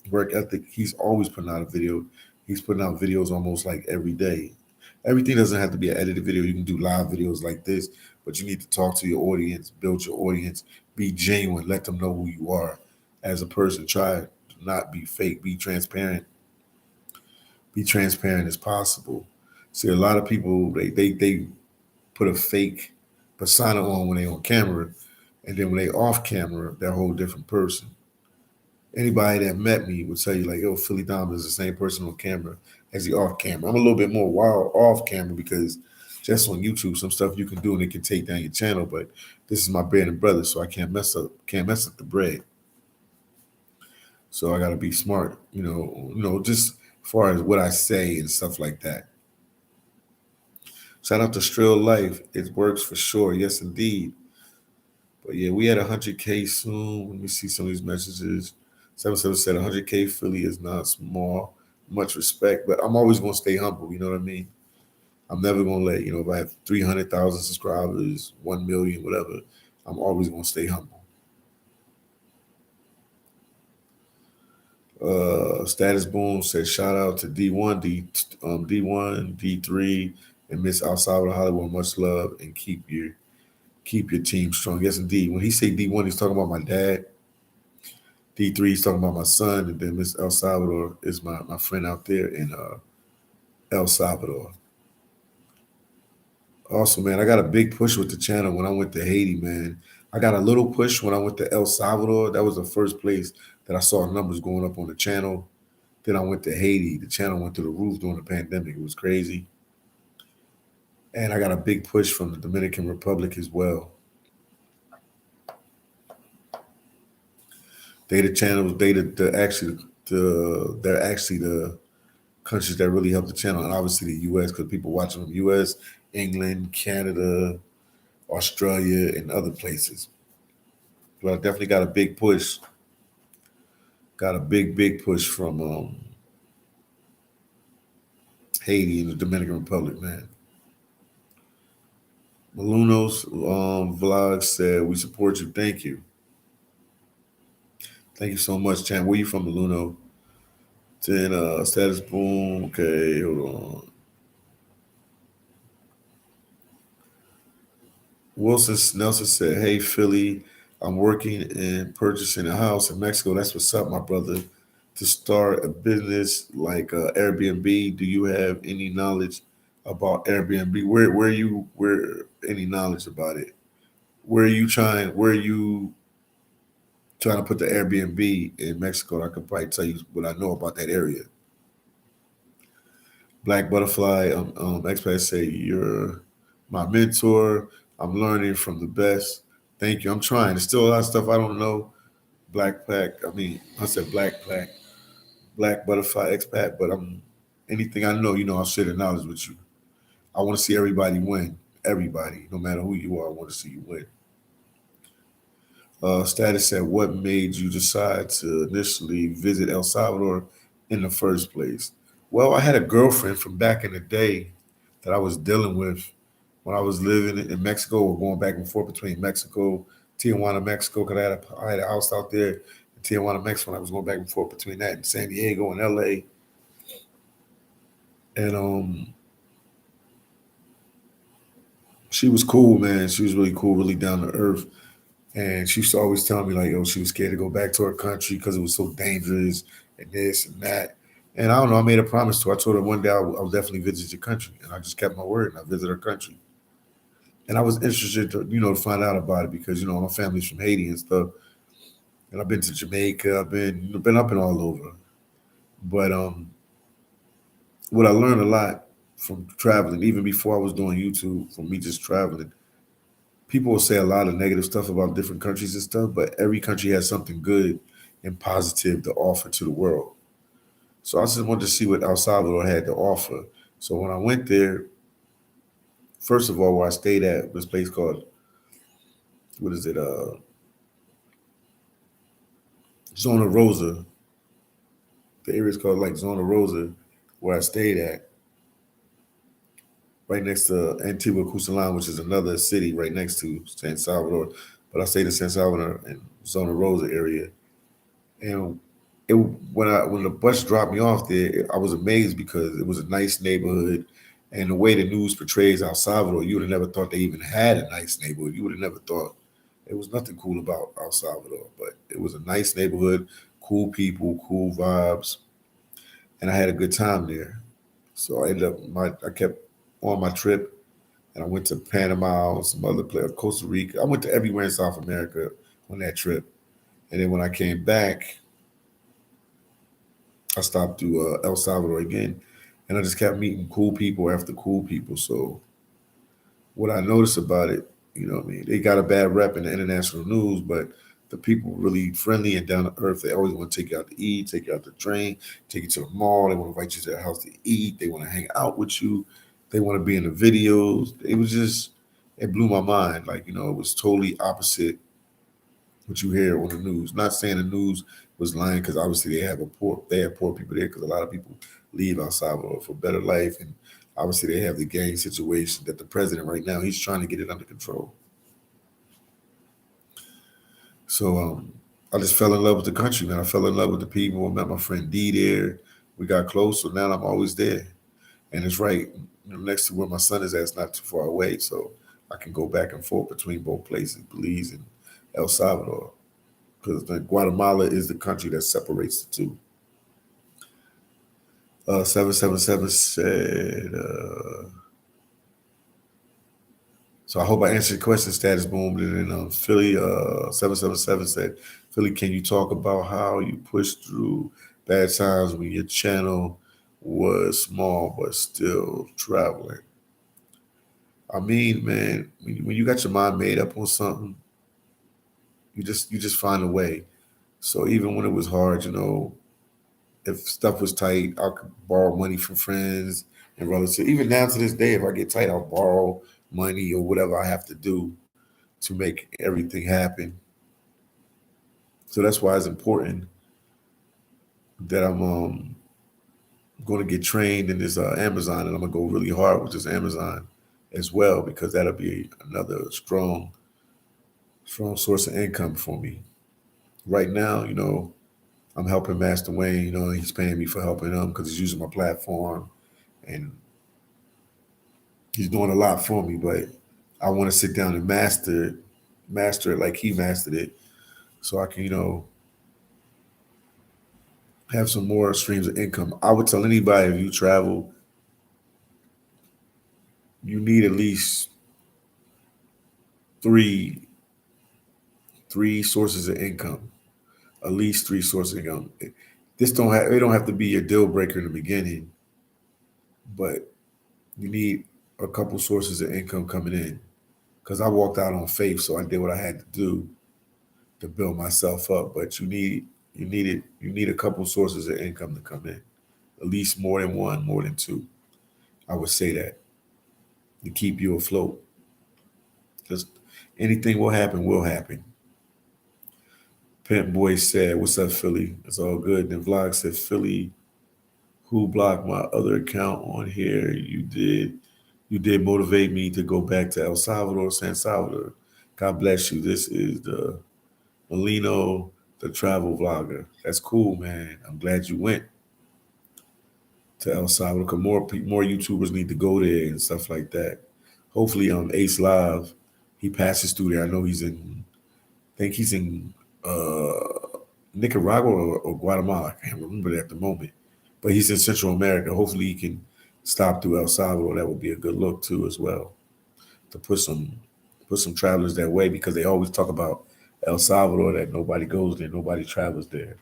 work ethic. He's always putting out a video. He's putting out videos almost like every day. Everything doesn't have to be an edited video. You can do live videos like this, but you need to talk to your audience, build your audience, be genuine, let them know who you are as a person. Try to not be fake, be transparent as possible. See, a lot of people they put a fake persona on when they on camera, and then when they off camera, they're a whole different person. Anybody that met me would tell you like, "Yo, Philly Dom is the same person on camera as the off camera." I'm a little bit more wild off camera because just on YouTube, some stuff you can do and it can take down your channel. But this is my bread and butter, so I can't mess up the bread. So I got to be smart, just as far as what I say and stuff like that. Shout out to Strill Life. It works for sure. Yes, indeed. But yeah, we had 100K soon. Let me see some of these messages. 77 said 100K Philly is not small. Much respect, but I'm always going to stay humble. You know what I mean? I'm never going to let, if I have 300,000 subscribers, 1 million, whatever, I'm always going to stay humble. Status Boom said, shout out to D1, D1, D3, and Miss El Salvador Hollywood. Much love and keep your team strong. Yes, indeed. When he say D1, he's talking about my dad. D3 is talking about my son, and then Miss El Salvador is my friend out there in El Salvador. Also, man, I got a big push with the channel when I went to Haiti, man. I got a little push when I went to El Salvador. That was the first place that I saw numbers going up on the channel. Then I went to Haiti. The channel went through the roof during the pandemic. It was crazy. And I got a big push from the Dominican Republic as well. They the channels, they're actually the countries that really help the channel, and obviously the U.S. because people watching from U.S., England, Canada, Australia, and other places. But I definitely got a big push. Got a big push from Haiti and the Dominican Republic, man. Maluno's vlog said, "We support you. Thank you. Thank you so much, Chan. Where you from, Maluno?" Then status boom. Okay, hold on. Wilson Nelson said, "Hey Philly, I'm working and purchasing a house in Mexico. That's what's up, my brother. To start a business like Airbnb, do you have any knowledge about Airbnb? Where any knowledge about it? Where are you trying to put the Airbnb in Mexico? I could probably tell you what I know about that area. Black Butterfly, expat say you're my mentor. I'm learning from the best. Thank you. I'm trying. There's still a lot of stuff I don't know. Black Pack. I mean, I said Black Pack, Black Butterfly expat, but I'm anything I know, I'll share the knowledge with you. I want to see everybody win. Everybody, no matter who you are, I want to see you win. Status said, what made you decide to initially visit El Salvador in the first place? Well, I had a girlfriend from back in the day that I was dealing with when I was living in Mexico or going back and forth between Mexico, Tijuana, Mexico, because I had a house out there in Tijuana, Mexico, and I was going back and forth between that and San Diego and LA. And she was cool, man. She was really cool, really down to earth. And she used to always tell me, like, she was scared to go back to her country because it was so dangerous and this and that. And I don't know, I made a promise to her. I told her one day I'll definitely visit your country. And I just kept my word and I visited her country. And I was interested to find out about it because, my family's from Haiti and stuff. And I've been to Jamaica. I've been up and all over. But what I learned a lot from traveling, even before I was doing YouTube, from me just traveling, people will say a lot of negative stuff about different countries and stuff, but every country has something good and positive to offer to the world. So I just wanted to see what El Salvador had to offer. So when I went there, first of all, where I stayed at this place called, what is it, Zona Rosa. The area is called like Zona Rosa, where I stayed at, right next to Antigua Cusalan, which is another city right next to San Salvador. But I stayed in San Salvador and Zona Rosa area. And when the bus dropped me off there, I was amazed because it was a nice neighborhood. And the way the news portrays El Salvador, you would have never thought they even had a nice neighborhood. You would have never thought there was nothing cool about El Salvador, but it was a nice neighborhood, cool people, cool vibes, and I had a good time there. So I kept on my trip, and I went to Panama and some other place, Costa Rica. I went to everywhere in South America on that trip, and then when I came back, I stopped to El Salvador again, and I just kept meeting cool people after cool people. So what I noticed about it, what I mean, they got a bad rep in the international news, but the people really friendly and down to earth. They always want to take you out to eat, take you out to train, take you to the mall. They want to invite you to their house to eat. They want to hang out with you. They want to be in the videos. It blew my mind. Like, it was totally opposite what you hear on the news. Not saying the news was lying because obviously they have poor people there because a lot of people leave El Salvador for better life, and obviously they have the gang situation that the president right now he's trying to get it under control. So I just fell in love with the country, man. I fell in love with the people. I met my friend D there. We got close, so now I'm always there, and it's right next to where my son is at. It's not too far away, so I can go back and forth between both places, Belize and El Salvador, because Guatemala is the country that separates the two. 777 So I hope I answered your question, Status Boom. And then Philly 777 said, Philly, can you talk about how you pushed through bad times when your channel was small but still traveling? I mean, man, when you got your mind made up on something, you just find a way. So even when it was hard, if stuff was tight, I could borrow money from friends and relatives. Even now to this day, if I get tight, I'll borrow money or whatever I have to do to make everything happen. So that's why it's important that I'm going to get trained in this Amazon, and I'm gonna go really hard with this Amazon as well because that'll be another strong source of income for me. Right now, I'm helping Master Wayne. He's paying me for helping him because he's using my platform, and he's doing a lot for me. But I want to sit down and master it like he mastered it, so I can have some more streams of income. I would tell anybody if you travel, you need at least three three sources of income. At least three sources of income. This don't have it don't have to be your deal breaker in the beginning, but you need a couple sources of income coming in. Because I walked out on faith, so I did what I had to do to build myself up. But you need a couple sources of income to come in. At least more than one, more than two. I would say that to keep you afloat. Because anything will happen, will happen. Pimp Boy said, "What's up, Philly? It's all good." Then Vlog said, "Philly, who blocked my other account on here? You did motivate me to go back to El Salvador, San Salvador. God bless you. This is the Molino, the travel vlogger. That's cool, man. I'm glad you went to El Salvador. 'Cause more YouTubers need to go there and stuff like that. Hopefully, Ace Live, he passes through there. I know I think he's in uh, Nicaragua or Guatemala. I can't remember that at the moment, but he's in Central America. Hopefully, he can stop through El Salvador. That would be a good look too, as well, to put some travelers that way because they always talk about El Salvador that nobody goes there, nobody travels there.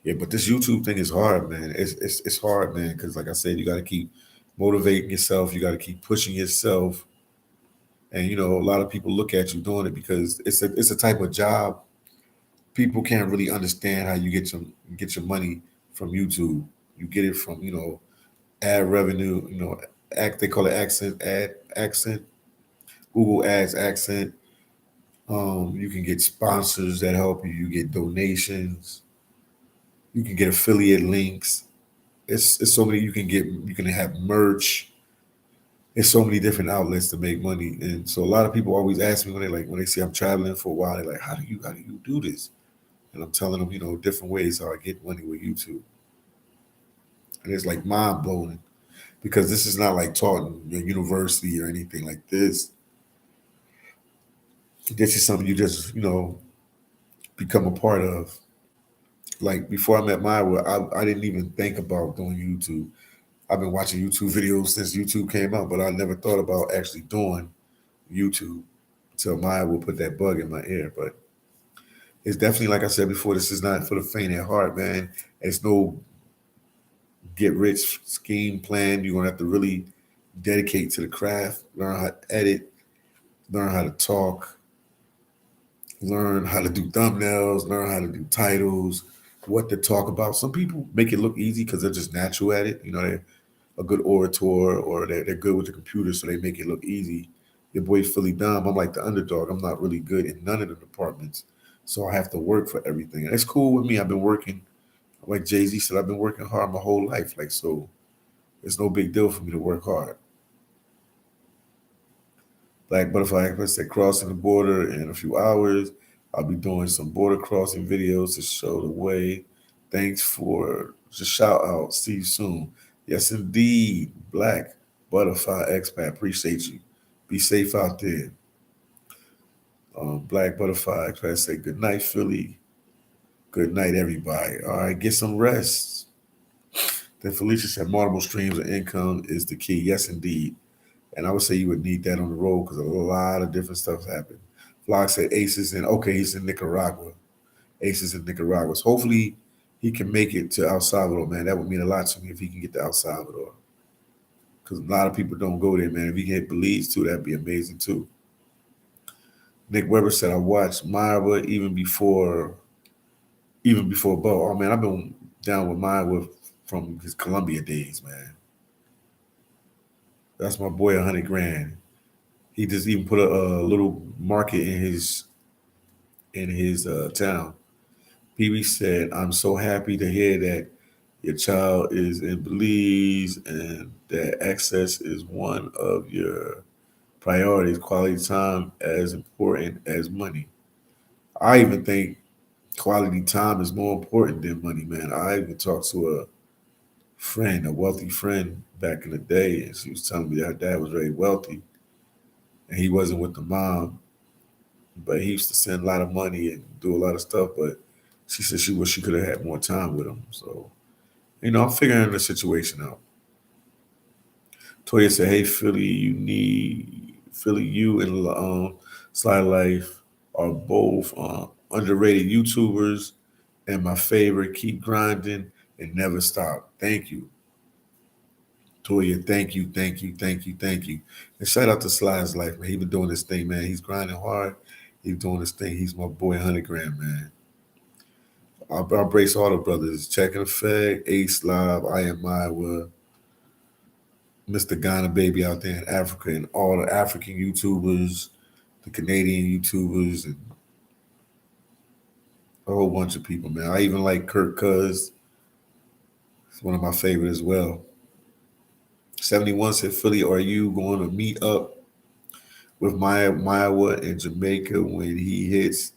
Yeah, but this YouTube thing is hard, man. It's hard, man, because like I said, you got to keep motivating yourself. You got to keep pushing yourself, and a lot of people look at you doing it because it's a type of job people can't really understand how you get your money from YouTube. You get it from ad revenue. They call it accent. Google Ads accent. You can get sponsors that help you. You get donations. You can get affiliate links. It's so many. You can have merch. There's so many different outlets to make money, and so a lot of people always ask me when they see I'm traveling for a while, they're like, "How do you do this?" And I'm telling them, different ways how I get money with YouTube, and it's like mind blowing because this is not like taught in a university or anything like this. This is something you just become a part of. Like before I met Myra, I didn't even think about doing YouTube. I've been watching YouTube videos since YouTube came out, but I never thought about actually doing YouTube until Maya will put that bug in my ear. But it's definitely, like I said before, this is not for the faint at heart, man. It's no get rich scheme plan. You're gonna have to really dedicate to the craft, learn how to edit, learn how to talk, learn how to do thumbnails, learn how to do titles, what to talk about. Some people make it look easy because they're just natural at it. They're a good orator or they're good with the computer, so they make it look easy. Your boy Philly Dom, I'm like the underdog. I'm not really good in none of the departments, so I have to work for everything. And it's cool with me. I've been working, like Jay-Z said, I've been working hard my whole life. Like, so it's no big deal for me to work hard. Black Butterfly Express said crossing the border in a few hours. I'll be doing some border crossing videos to show the way. Thanks for the shout out. See you soon. Yes, indeed. Black Butterfly Expat. Appreciate you. Be safe out there. Black Butterfly Expat say good night, Philly. Good night, everybody. All right, get some rest. Then Felicia said multiple streams of income is the key. Yes, indeed. And I would say you would need that on the road because a lot of different stuff happened. Flock said Aces in okay, he's in Nicaragua. Aces in Nicaragua. So hopefully he can make it to El Salvador, man. That would mean a lot to me if he can get to El Salvador. Because a lot of people don't go there, man. If he can hit Belize too, that'd be amazing too. Nick Weber said I watched Myra even before Bo. Oh man, I've been down with Myra from his Columbia days, man. That's my boy, 100 grand. He just even put a little market in his town. PB said, "I'm so happy to hear that your child is in Belize and that access is one of your priorities. Quality time as important as money. I even think quality time is more important than money, man. I even talked to a friend, a wealthy friend back in the day, and she was telling me that her dad was very wealthy and he wasn't with the mom, but he used to send a lot of money and do a lot of stuff. But she said she wish she could have had more time with him. So, I'm figuring the situation out. Toya said, "Hey Philly, you and Sly Life are both underrated YouTubers and my favorite. Keep grinding and never stop. Thank you, Toya. Thank you, thank you, thank you, thank you. And shout out to Sly's Life, man. He been doing this thing, man. He's grinding hard. He's doing this thing. He's my boy, 100 grand, man. I embrace all the brothers. Checking Effect, Ace Live, I Am Iowa, Mr. Ghana Baby out there in Africa, and all the African YouTubers, the Canadian YouTubers, and a whole bunch of people, man. I even like Kurt Cuz. It's one of my favorites as well. 71 said, Philly, are you going to meet up with Maya in Jamaica when he hits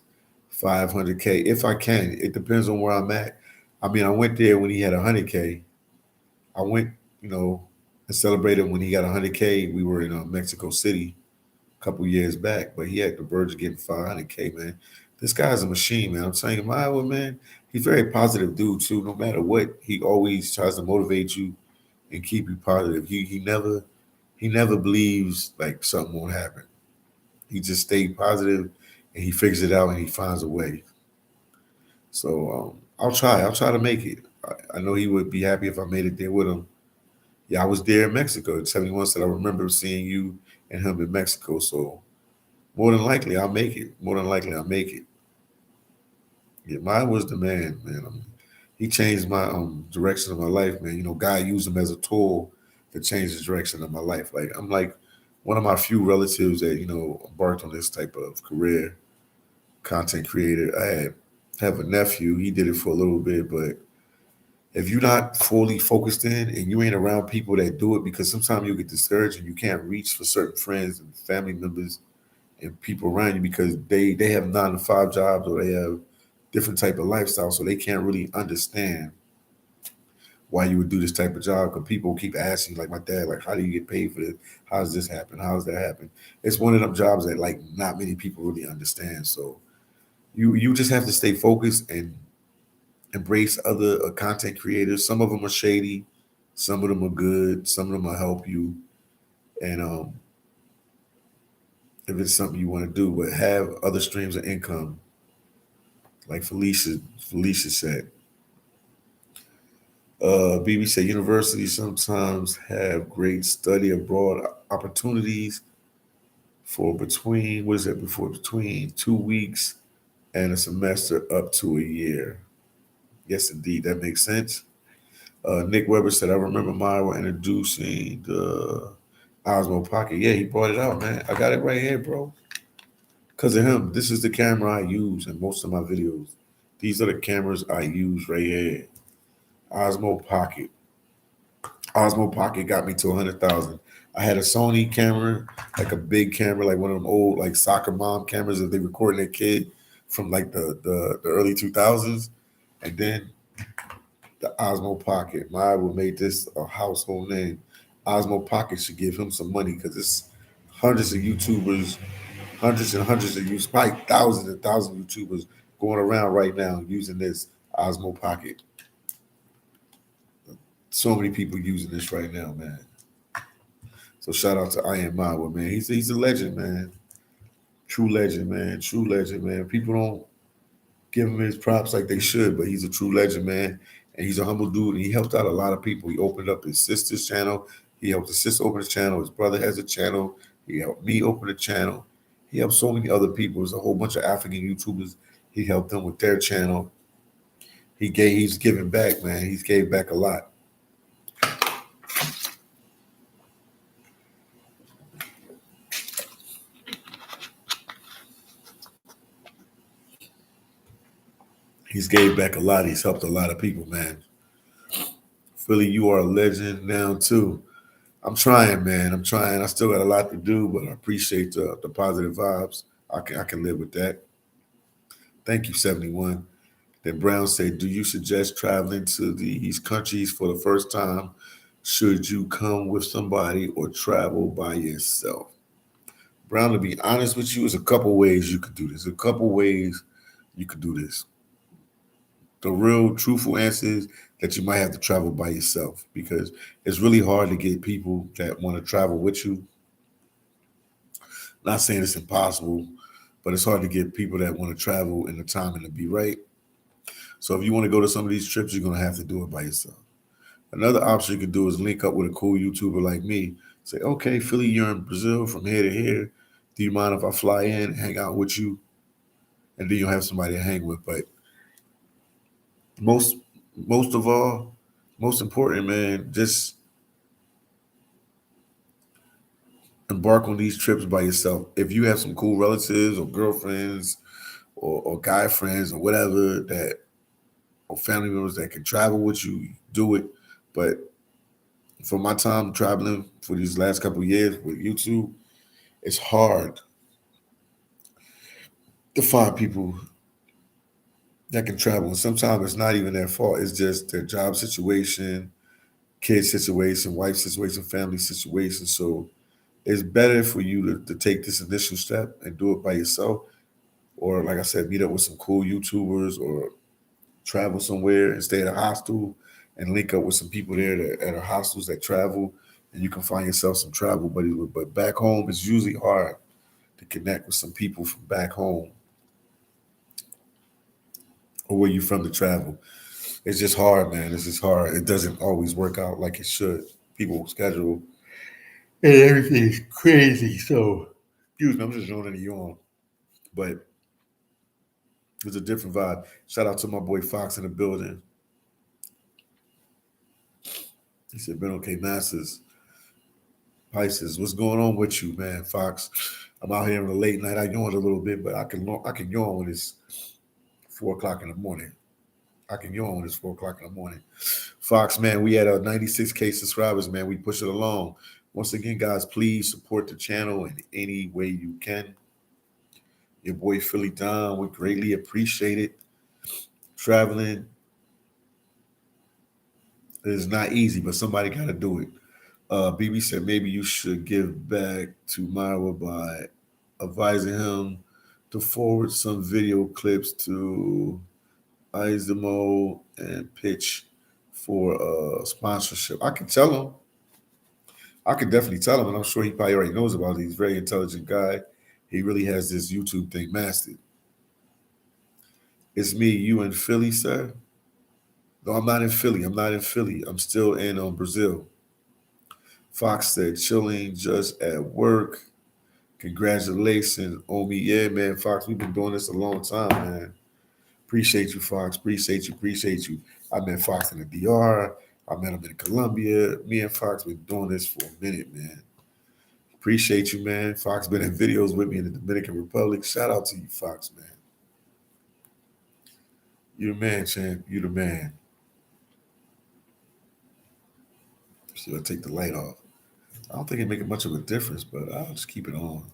500K? If I can. It depends on where I'm at. I mean, I went there when he had 100K. I went, and celebrated when he got 100K. We were in Mexico City a couple years back, but he had the verge of getting 500K, man. This guy's a machine, man. I'm telling you, Iowa, man, he's a very positive dude too. No matter what, he always tries to motivate you and keep you positive. He never believes like something won't happen. He just stayed positive and he figures it out and he finds a way. So I'll try. I'll try to make it. I know he would be happy if I made it there with him. Yeah, I was there in Mexico. 71 said I remember seeing you and him in Mexico. So more than likely I'll make it. More than likely I'll make it. Yeah, mine was the man. He changed my direction of my life, man. God used him as a tool to change the direction of my life. Like I'm like one of my few relatives that embarked on this type of career, content creator. I have a nephew. He did it for a little bit, but if you're not fully focused in and you ain't around people that do it, because sometimes you'll get discouraged and you can't reach for certain friends and family members and people around you because they have 9 to 5 jobs or they have different type of lifestyle, so they can't really understand why you would do this type of job. Because people keep asking, like my dad, like, how do you get paid for this? How does this happen? How does that happen? It's one of them jobs that like not many people really understand. So you just have to stay focused and embrace other content creators. Some of them are shady, some of them are good, some of them will help you. And if it's something you want to do, but have other streams of income, like Felicia said. BB said universities sometimes have great study abroad opportunities for between 2 weeks and a semester up to a year. Yes, indeed, that makes sense. Nick Weber said, I remember Myra introducing the Osmo Pocket. Yeah, he brought it out, man. I got it right here, bro. Because of him, this is the camera I use in most of my videos. These are the cameras I use right here. Osmo Pocket. Osmo Pocket got me to 100,000. I had a Sony camera, like a big camera, like one of them old like soccer mom cameras that they recorded their kid from like the early 2000s. And then the Osmo Pocket. My will make this a household name. Osmo Pocket should give him some money because it's hundreds of YouTubers, hundreds and hundreds of YouTubers, probably thousands and thousands of YouTubers going around right now using this Osmo Pocket. So many people using this right now, man. So shout out to I Am Mawa, man. He's a legend, man. True legend, man. True legend, man. People don't give him his props like they should, but he's a true legend, man. And he's a humble dude, and he helped out a lot of people. He opened up his sister's channel. He helped his sister open a channel. His brother has a channel. He helped me open a channel. He helped so many other people. There's a whole bunch of African YouTubers. He helped them with their channel. He's giving back, man. He's gave back a lot. He's gave back a lot. He's helped a lot of people, man. Philly, you are a legend now too. I'm trying, man. I'm trying. I still got a lot to do, but I appreciate the positive vibes. I can live with that. Thank you, 71. Then Brown said, "Do you suggest traveling to these countries for the first time? Should you come with somebody or travel by yourself?" Brown, to be honest with you, there's a couple ways you could do this. A couple ways you could do this. The real truthful answer is that you might have to travel by yourself because it's really hard to get people that want to travel with you. Not saying it's impossible, but it's hard to get people that want to travel in the timing to be right. So if you want to go to some of these trips, you're gonna have to do it by yourself. Another option you could do is link up with a cool YouTuber like me. Say, okay, Philly, you're in Brazil from here to here. Do you mind if I fly in, hang out with you, and then you'll have somebody to hang with? But most most of all, most important, man, just embark on these trips by yourself. If you have some cool relatives or girlfriends or guy friends or whatever that or family members that can travel with you, do it. But for my time traveling for these last couple of years with YouTube, it's hard to find people that can travel. And sometimes it's not even their fault. It's just their job situation, kid situation, wife situation, family situation. So it's better for you to take this initial step and do it by yourself. Or like I said, meet up with some cool YouTubers or travel somewhere and stay at a hostel and link up with some people there that at hostels that travel and you can find yourself some travel buddies with. But back home, it's usually hard to connect with some people from back home or where you from to travel. It's just hard, man. It's just hard. It doesn't always work out like it should. People schedule and everything is crazy. So, excuse me, I'm just yawning and yawn. But it's a different vibe. Shout out to my boy Fox in the building. He said, Ben okay, Masters, Pisces, what's going on with you, man, Fox? I'm out here in the late night. I yawned a little bit, but I can yawn when it's 4 o'clock in the morning. I can yawn when it's 4 o'clock in the morning. Fox, man, we had a 96K subscribers, man. We push it along. Once again, guys, please support the channel in any way you can. Your boy Philly Don would greatly appreciate it. Traveling is not easy, but somebody got to do it. BB said maybe you should give back to Myra by advising him to forward some video clips to Izamo and pitch for sponsorship. I can tell him. I could definitely tell him, and I'm sure he probably already knows about it. He's a very intelligent guy. He really has this YouTube thing mastered. It's me, you in Philly, sir? No, I'm not in Philly. I'm not in Philly. I'm still in Brazil. Fox said, chilling just at work. Congratulations on me. Yeah, man, Fox, we've been doing this a long time, man. Appreciate you, Fox. Appreciate you. Appreciate you. I met Fox in the DR. I met him in Colombia. Me and Fox been doing this for a minute, man. Appreciate you, man. Fox been in videos with me in the Dominican Republic. Shout out to you, Fox, man. You the man, champ. You the man. Should I take the light off? I don't think it make much of a difference, but I'll just keep it on.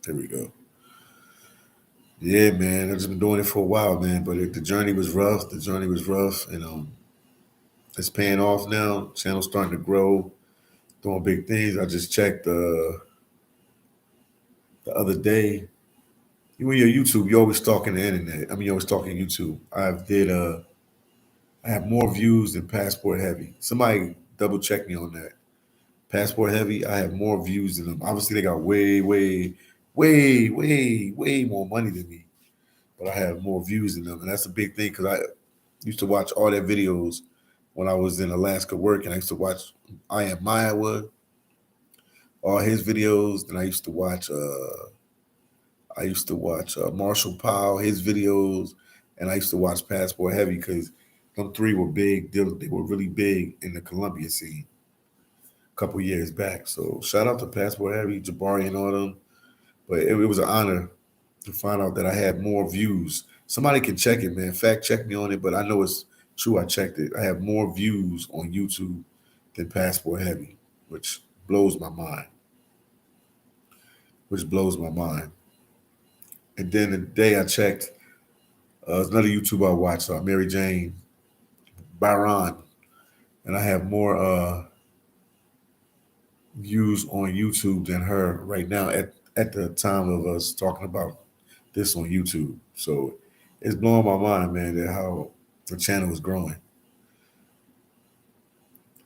There we go. Yeah, man. I've just been doing it for a while, man. But the journey was rough. The journey was rough, and it's paying off now. Channel's starting to grow, doing big things. I just checked the other day. When you're YouTube, you're always stalking the internet. I mean, you're always stalking YouTube. I have more views than Passport Heavy. Somebody double check me on that. Passport Heavy, I have more views than them. Obviously, they got way more money than me, but I have more views than them, and that's a big thing because I used to watch all their videos when I was in Alaska working. I used to watch I Am Iowa, all his videos. Then I used to watch Marshall Powell, his videos, and I used to watch Passport Heavy because them three were big. They were really big in the Columbia scene a couple years back. So shout out to Passport Heavy, Jabari, and all them. But it was an honor to find out that I had more views. Somebody can check it, man. Fact check me on it, but I know it's true. I checked it. I have more views on YouTube than Passport Heavy, which blows my mind. Which blows my mind. And then the day I checked, another YouTuber I watched, Mary Jane Byron, and I have more views on YouTube than her right now at the time of us talking about this on YouTube. So it's blowing my mind, man, that how the channel is growing.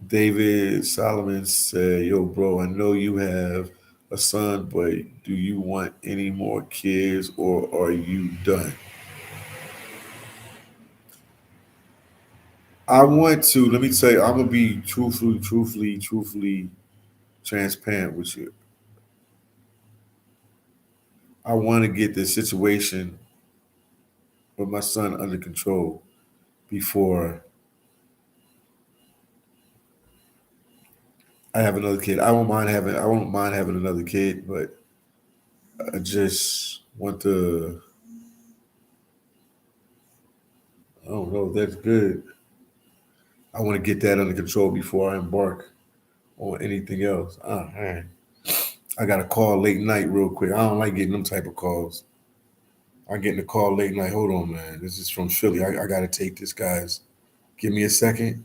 David Solomon said, "Yo, bro, I know you have a son, but do you want any more kids or are you done?" I want to. Let me say, I'm gonna be truthfully transparent with you. I want to get the situation with my son under control before I have another kid. I won't mind having another kid, but I just want to. I don't know if that's good. I want to get that under control before I embark on anything else. Oh man, I got a call late night real quick. I don't like getting them type of calls. I'm getting a call late night. Hold on, man. This is from Philly. I got to take this, guys. Give me a second.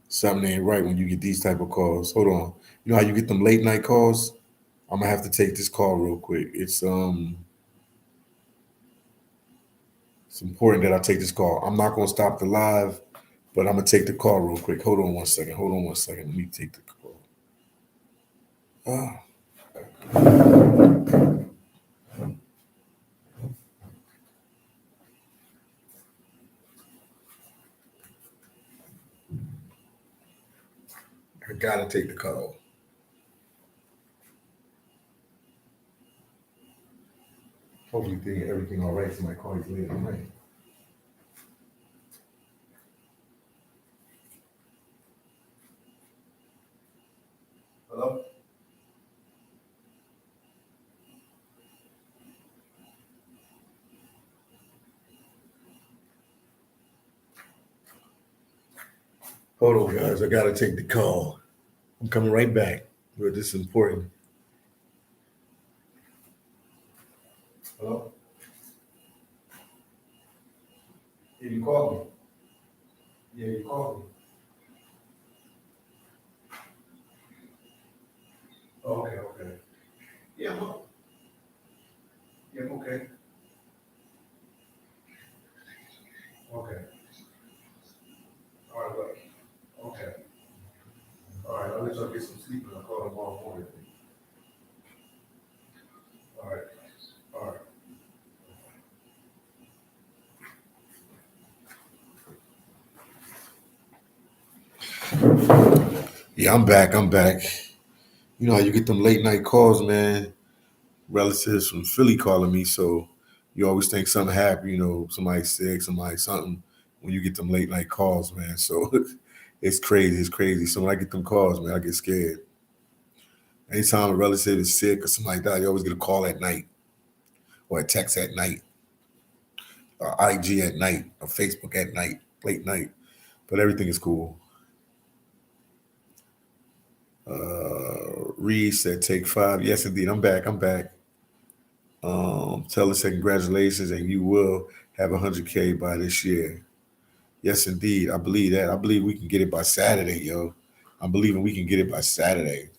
Something ain't right when you get these type of calls. Hold on. You know how you get them late night calls? I'm gonna have to take this call real quick. It's important that I take this call. I'm not gonna stop the live, but I'm gonna take the call real quick. Hold on one second. Hold on one second. Let me take the call. Ah, I gotta take the call. Hopefully, everything all right. Somebody call you later tonight. Hello. Hold on, guys. I gotta take the call. I'm coming right back. But this is important. Hello. Yeah, you called me. Yeah, you called me. Oh, okay, okay. Yeah, yeah, I'm okay. Okay. All right, look. Okay. All right, I'll let y'all get some sleep and I'll call tomorrow morning. All right. All right. Yeah, I'm back. I'm back. You know how you get them late night calls, man. Relatives from Philly calling me, so you always think something happened. You know, somebody sick, somebody something. When you get them late night calls, man, so it's crazy. It's crazy. So when I get them calls, man, I get scared. Anytime a relative is sick or something like that, you always get a call at night or a text at night, or IG at night, or Facebook at night, late night. But everything is cool. Reed said, "Take five." Yes, indeed. I'm back. I'm back. Tell us said, "Congratulations, and you will have 100K by this year." Yes, indeed. I believe that. I believe we can get it by Saturday, yo. I'm believing we can get it by Saturday.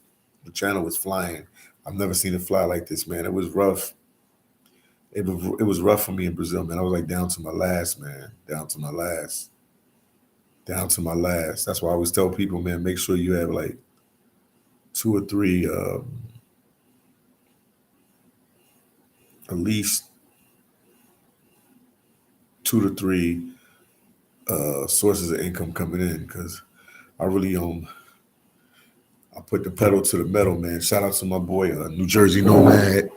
The channel was flying. I've never seen it fly like this, man. It was rough. It was rough for me in Brazil, man. I was like down to my last, man. Down to my last. down to my last. That's why I always tell people, man, make sure you have like two or three, at least two to three sources of income coming in, because I really I put the pedal to the metal, man. Shout out to my boy, New Jersey Nomad,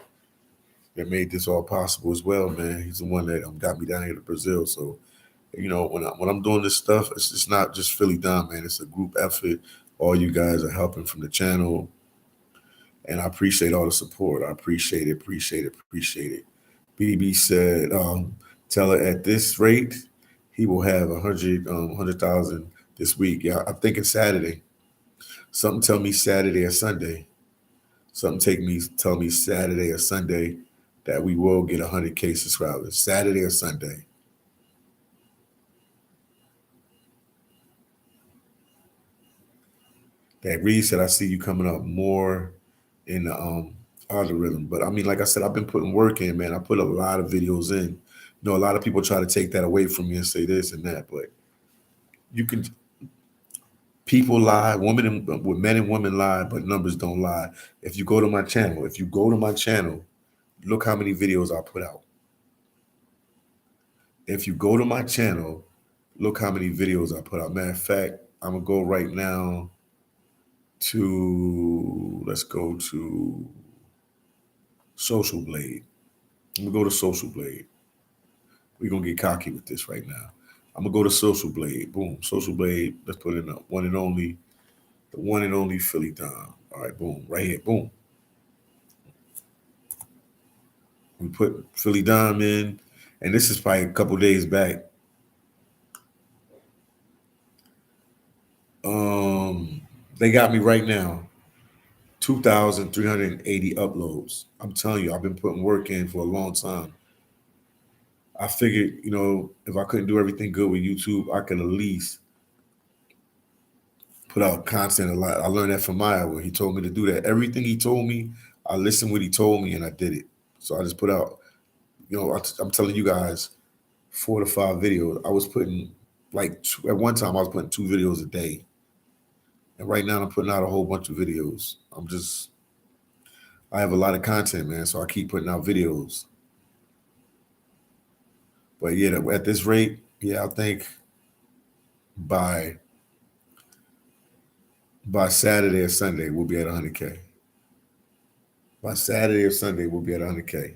that made this all possible as well, man. He's the one that got me down here to Brazil. So when I'm doing this stuff, it's just not just Philly Don, man. It's a group effort. All you guys are helping from the channel, and I appreciate all the support. I appreciate it, appreciate it. BB said, tell her at this rate, he will have 100,000 this week. Yeah, I'm thinking Saturday. Something tell me Saturday or Sunday. Something tell me Saturday or Sunday that we will get 100K subscribers. Saturday or Sunday. That Reed said, I see you coming up more in the algorithm. But I mean, like I said, I've been putting work in, man. I put a lot of videos in. A lot of people try to take that away from me and say this and that, but you can. People lie, with men and women lie, but numbers don't lie. If you go to my channel, look how many videos I put out. If you go to my channel, look how many videos I put out. Matter of fact, I'm gonna go right now let's go to Social Blade. I'm gonna go to Social Blade. We're gonna get cocky with this right now. I'm gonna go to Social Blade. Boom. Social Blade. Let's put in the one and only Philly Don. All right, boom. Right here. Boom. We put Philly Don in, and this is probably a couple days back. They got me right now 2,380 uploads. I'm telling you, I've been putting work in for a long time. I figured, if I couldn't do everything good with YouTube, I could at least put out content a lot. I learned that from Maya where he told me to do that. Everything he told me, I listened what he told me and I did it. So I just put out, I'm telling you guys, 4 to 5 videos. I was putting at one time I was putting 2 videos a day. And right now I'm putting out a whole bunch of videos. I have a lot of content, man. So I keep putting out videos. But yeah, at this rate, yeah, I think by Saturday or Sunday, we'll be at 100K. By Saturday or Sunday, we'll be at 100K.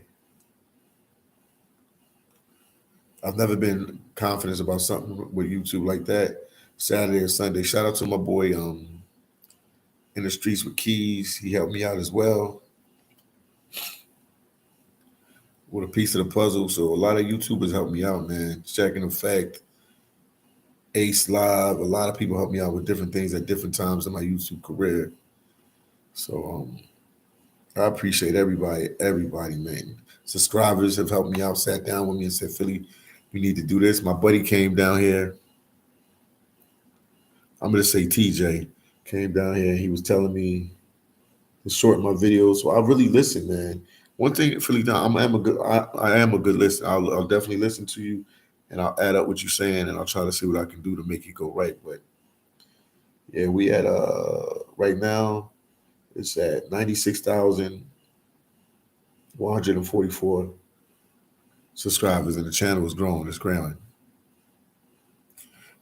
I've never been confident about something with YouTube like that. Saturday or Sunday. Shout out to my boy in the streets with keys. He helped me out as well with a piece of the puzzle. So a lot of YouTubers helped me out, man. Checking Effect, Ace Live. A lot of people helped me out with different things at different times in my YouTube career. So I appreciate everybody, man. Subscribers have helped me out, sat down with me and said, Philly, we need to do this. My buddy came down here. I'm gonna say TJ came down here. He was telling me to shorten my videos, so I really listen, man. One thing, Philly, I am a good listener. I'll definitely listen to you, and I'll add up what you're saying, and I'll try to see what I can do to make it go right. But yeah, we at right now it's at 96,144 subscribers, and the channel is growing. It's growing.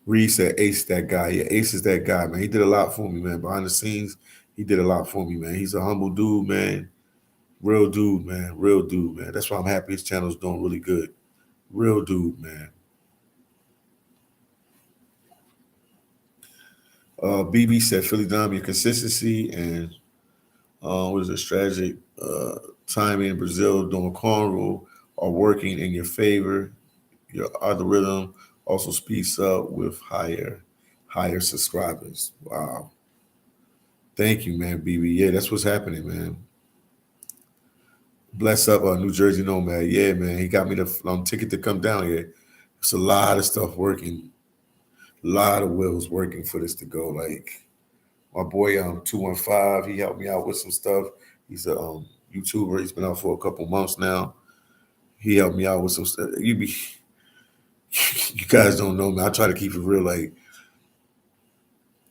Reed said Ace that guy. Yeah, Ace is that guy, man. He did a lot for me, man. Behind the scenes, he did a lot for me, man. He's a humble dude, man. Real dude, man. Real dude, man. That's why I'm happy his channel's doing really good. Real dude, man. BB said Philly Dom, your consistency and what is it, strategic timing in Brazil doing corn rule are working in your favor. Your algorithm also speeds up with higher subscribers. Wow. Thank you, man, BB. Yeah, that's what's happening, man. Bless up New Jersey Nomad. Yeah, man. He got me the ticket to come down here. It's a lot of stuff working. A lot of wheels working for this to go. Like my boy 215, he helped me out with some stuff. He's a YouTuber. He's been out for a couple months now. He helped me out with some stuff. You guys don't know me. I try to keep it real. Like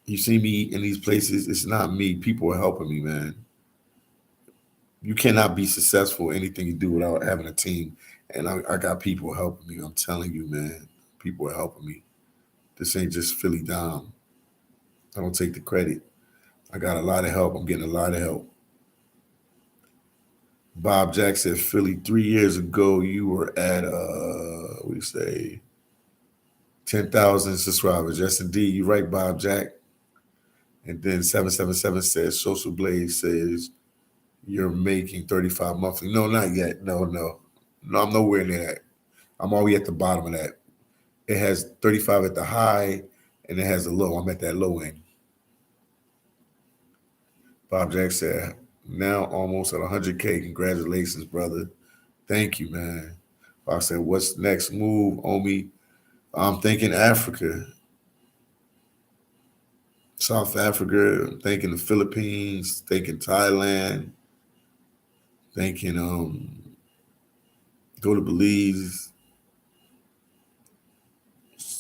You see me in these places, it's not me. People are helping me, man. You cannot be successful in anything you do without having a team. And I got people helping me. I'm telling you, man. People are helping me. This ain't just Philly Dom. I don't take the credit. I got a lot of help. I'm getting a lot of help. Bob Jack said, Philly, 3 years ago, you were at, what do you say, 10,000 subscribers. Yes, indeed. You're right, Bob Jack. And then 777 says, Social Blaze says, you're making 35 monthly. No, not yet. No, no. No, I'm nowhere near that. I'm already at the bottom of that. It has 35 at the high and it has a low. I'm at that low end. Bob Jack said, now almost at 100K. Congratulations, brother. Thank you, man. I said, what's next move, Omi? I'm thinking Africa, South Africa. I'm thinking the Philippines, thinking Thailand, thinking go to Belize,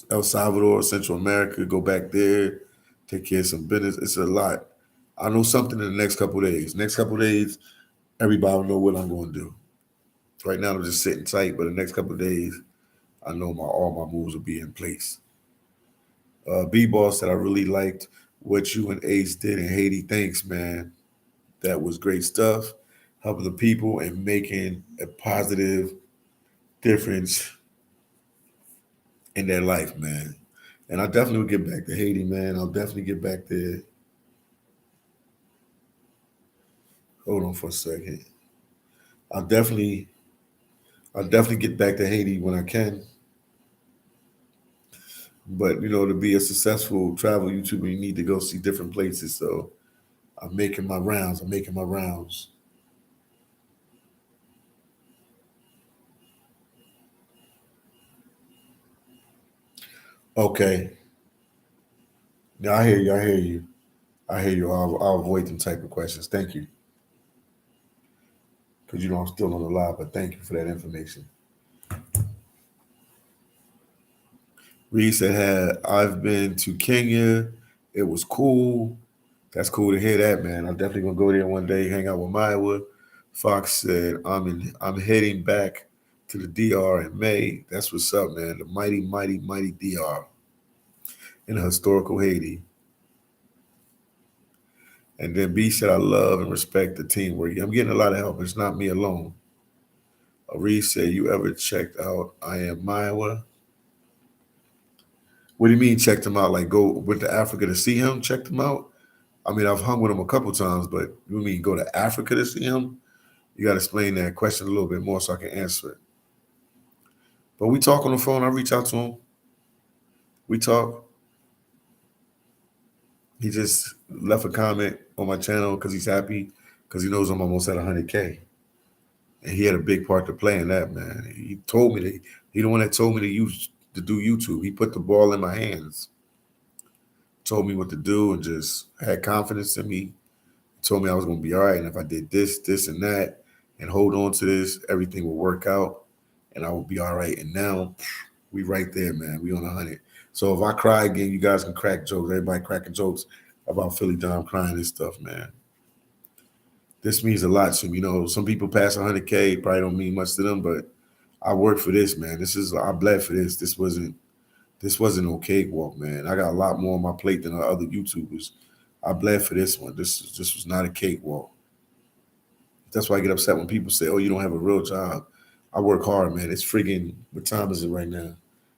El Salvador, Central America, go back there, take care of some business. It's a lot. I know something in the next couple of days. Next couple of days, everybody will know what I'm going to do. Right now, I'm just sitting tight, but the next couple of days, I know all my moves will be in place. B-Boss said, I really liked what you and Ace did in Haiti. Thanks, man. That was great stuff. Helping the people and making a positive difference in their life, man. And I definitely will get back to Haiti, man. I'll definitely get back there. Hold on for a second. I'll definitely, I'll definitely get back to Haiti when I can. But to be a successful travel YouTuber, you need to go see different places. So I'm making my rounds. I'm making my rounds. Okay. Yeah, I hear you. I hear you. I hear you. I'll avoid them type of questions. Thank you. Because I'm still on the live, but thank you for that information. Reed said, I've been to Kenya. It was cool. That's cool to hear that, man. I'm definitely gonna go there one day, hang out with Maya. Fox said, I'm heading back to the DR in May. That's what's up, man. The mighty, mighty, mighty DR in historical Haiti. And then B said, I love and respect the teamwork. I'm getting a lot of help. It's not me alone. Reed said, you ever checked out I Am Maya? What do you mean checked him out? Like go went to Africa to see him? Checked him out? I mean, I've hung with him a couple times, but you mean go to Africa to see him? You got to explain that question a little bit more so I can answer it. But we talk on the phone. I reach out to him. We talk. He just left a comment on my channel because he's happy because he knows I'm almost at 100K. And he had a big part to play in that, man. He told me that he the one that told me to do YouTube. He put the ball in my hands, told me what to do, and just had confidence in me. Told me I was going to be all right. And if I did this, this, and that, and hold on to this, everything will work out and I will be all right. And now we right there, man. We on 100. So if I cry again, you guys can crack jokes. Everybody cracking jokes about Philly Dom crying and stuff, man. This means a lot to me. Some people pass 100K, probably don't mean much to them, but I worked for this, man. I bled for this. This wasn't no cakewalk, man. I got a lot more on my plate than the other YouTubers. I bled for this one. This was not a cakewalk. That's why I get upset when people say, "Oh, you don't have a real job." I work hard, man. It's friggin' what time is it right now?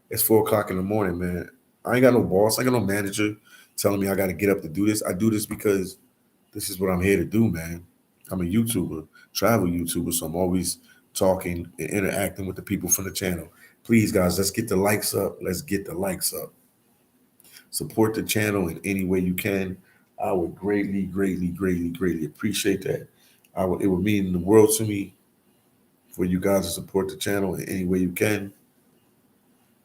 It's 4 o'clock in the morning, man. I ain't got no boss. I ain't got no manager telling me I got to get up to do this. I do this because this is what I'm here to do, man. I'm a YouTuber, travel YouTuber, so I'm always talking and interacting with the people from the channel. Please, guys, let's get the likes up. Let's get the likes up. Support the channel in any way you can. I would greatly, greatly, greatly, greatly appreciate that. It would mean the world to me for you guys to support the channel in any way you can.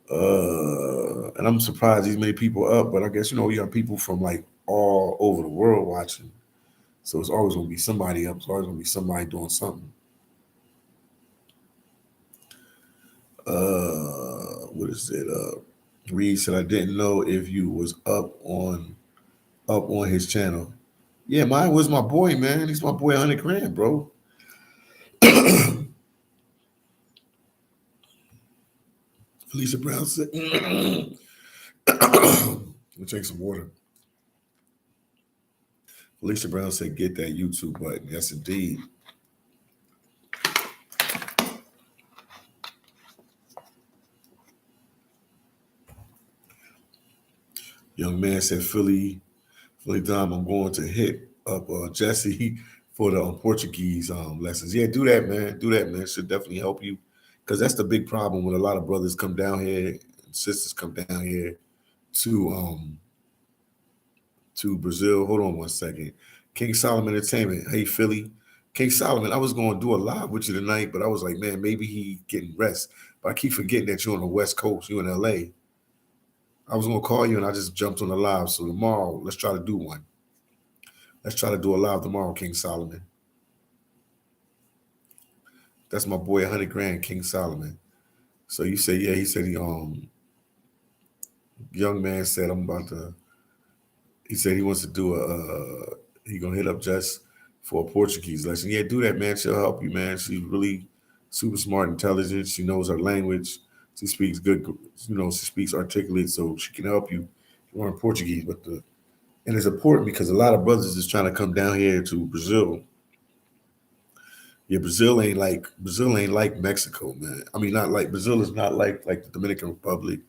And I'm surprised these many people are up, but I guess you have people from like all over the world watching. So it's always gonna be somebody up. It's always gonna be somebody doing something. What is it? Reed said I didn't know if you was up on up on his channel. Yeah, mine was my boy, man. He's my boy, 100 grand, bro. Felicia Brown said, let me drink some water. Felicia Brown said, get that YouTube button. Yes, indeed. Young man said, Philly Dom, I'm going to hit up Jesse for the Portuguese lessons. Yeah, do that, man. Do that, man. It should definitely help you. Because that's the big problem when a lot of brothers come down here and sisters come down here to to Brazil. Hold on one second. King Solomon Entertainment. Hey Philly. King Solomon, I was gonna do a live with you tonight, but I was like, man, maybe he getting rest. But I keep forgetting that you're on the West Coast, you in LA. I was gonna call you and I just jumped on the live. So tomorrow, let's try to do one. Let's try to do a live tomorrow, King Solomon. That's my boy, 100 grand, King Solomon. So you say, yeah, he said young man said I'm about to he said he wants to do he gonna hit up Jess for a Portuguese lesson. Yeah, do that, man. She'll help you, man. She's really super smart, intelligent. She knows her language. She speaks good, she speaks articulate, so she can help you learn Portuguese. And it's important because a lot of brothers is trying to come down here to Brazil. Yeah, Brazil ain't like Mexico, man. I mean, not like Brazil is not like the Dominican Republic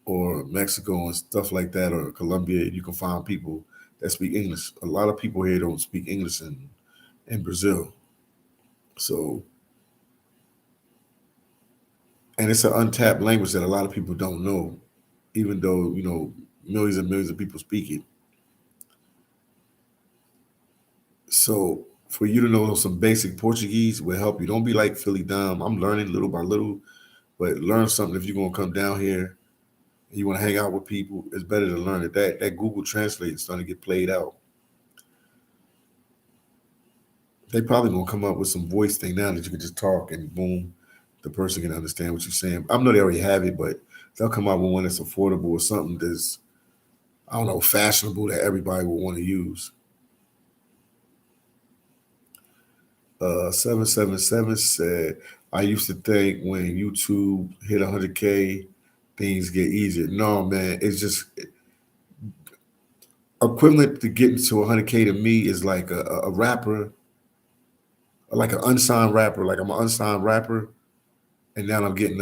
or Mexico and stuff like that, or Colombia. You can find people that speak English. A lot of people here don't speak English in Brazil. So, and it's an untapped language that a lot of people don't know, even though millions and millions of people speak it. So, for you to know some basic Portuguese will help you. Don't be like Philly Dom. I'm learning little by little, but learn something if you're gonna come down here and you want to hang out with people. It's better to learn it. That Google Translate is starting to get played out. They probably gonna come up with some voice thing now that you can just talk and boom, the person can understand what you're saying. I know they already have it, but they'll come out with one that's affordable or something that's, I don't know, fashionable that everybody will want to use. 777 said, I used to think when YouTube hit 100K, things get easier. No, man, it's just equivalent to getting to 100K to me is like a rapper, like an unsigned rapper. Like I'm an unsigned rapper, and now I'm getting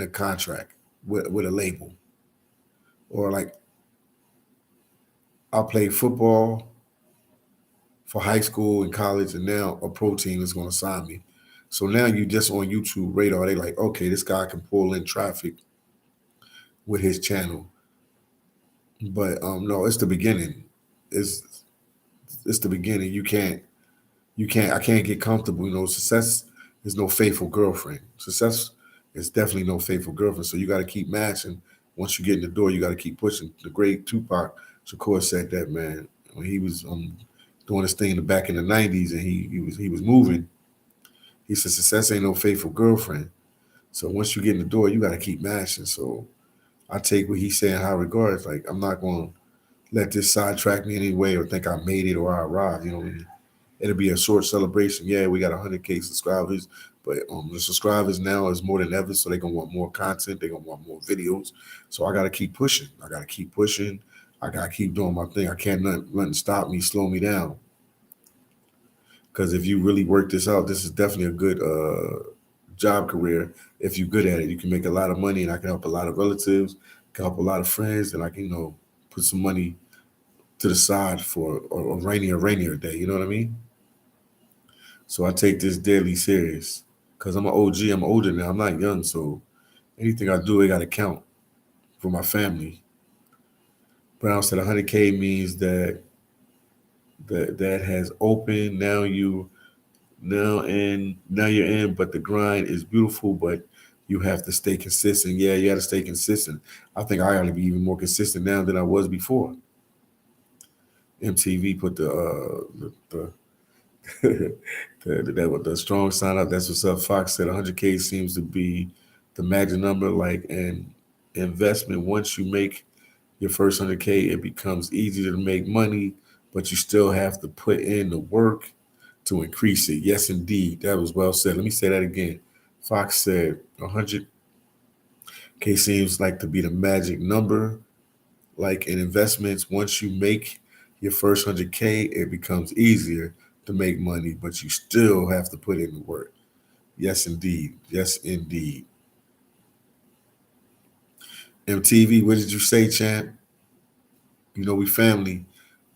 a contract with a label. Or like I played football for high school and college, and now a pro team is going to sign me. So now you just on YouTube radar. They like, okay, this guy can pull in traffic with his channel. But no, it's the beginning. It's it's the beginning. I can't get comfortable. Success is no faithful girlfriend. Success is definitely no faithful girlfriend. So you got to keep matching. Once you get in the door, you got to keep pushing. The great Tupac Shakur said that, man, when he was doing his thing in the back in the '90s, and he was moving. He said success ain't no faithful girlfriend. So once you get in the door, you got to keep matching. So I take what he's saying high regards. Like I'm not going to let this sidetrack me in any way or think I made it or I arrived. It'll be a short celebration. Yeah, we got 100K subscribers, but the subscribers now is more than ever, so they're gonna want more content. They're gonna want more videos. So I gotta keep pushing. I gotta keep pushing. I gotta keep doing my thing. I can't let nothing stop me, slow me down. Because if you really work this out, this is definitely a good job career. If you're good at it, you can make a lot of money, and I can help a lot of relatives, can help a lot of friends, and I can put some money to the side for a rainier day. You know what I mean? So I take this deadly serious because I'm an OG. I'm older now. I'm not young. So anything I do, it got to count for my family. Brown said 100K means that has opened. Now you're in, but the grind is beautiful, but you have to stay consistent. Yeah, you got to stay consistent. I think I got to be even more consistent now than I was before. MTV put the strong sign up. That's what's up. Fox said 100K seems to be the magic number, like an investment. Once you make your first 100K, it becomes easier to make money, but you still have to put in the work to increase it. Yes, indeed. That was well said. Let me say that again. Fox said 100K seems like to be the magic number. Like in investments, once you make your first 100K, it becomes easier to make money, but you still have to put in the work. Yes, indeed. Yes, indeed. MTV, what did you say, champ? You know we family,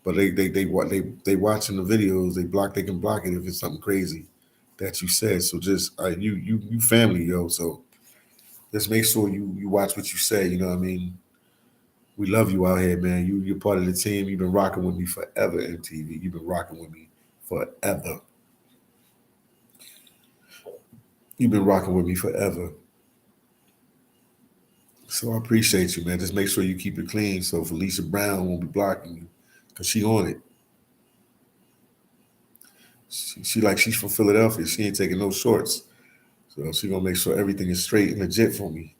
but they watching the videos. They can block it if it's something crazy that you said. So just you family, yo. So just make sure you watch what you say. You know what I mean? We love you out here, man. You're part of the team. You've been rocking with me forever, MTV. You've been rocking with me forever. You've been rocking with me forever. So I appreciate you, man. Just make sure you keep it clean so Felicia Brown won't be blocking you. Cause she on it. She like she's from Philadelphia. She ain't taking no shorts. So she gonna make sure everything is straight and legit for me.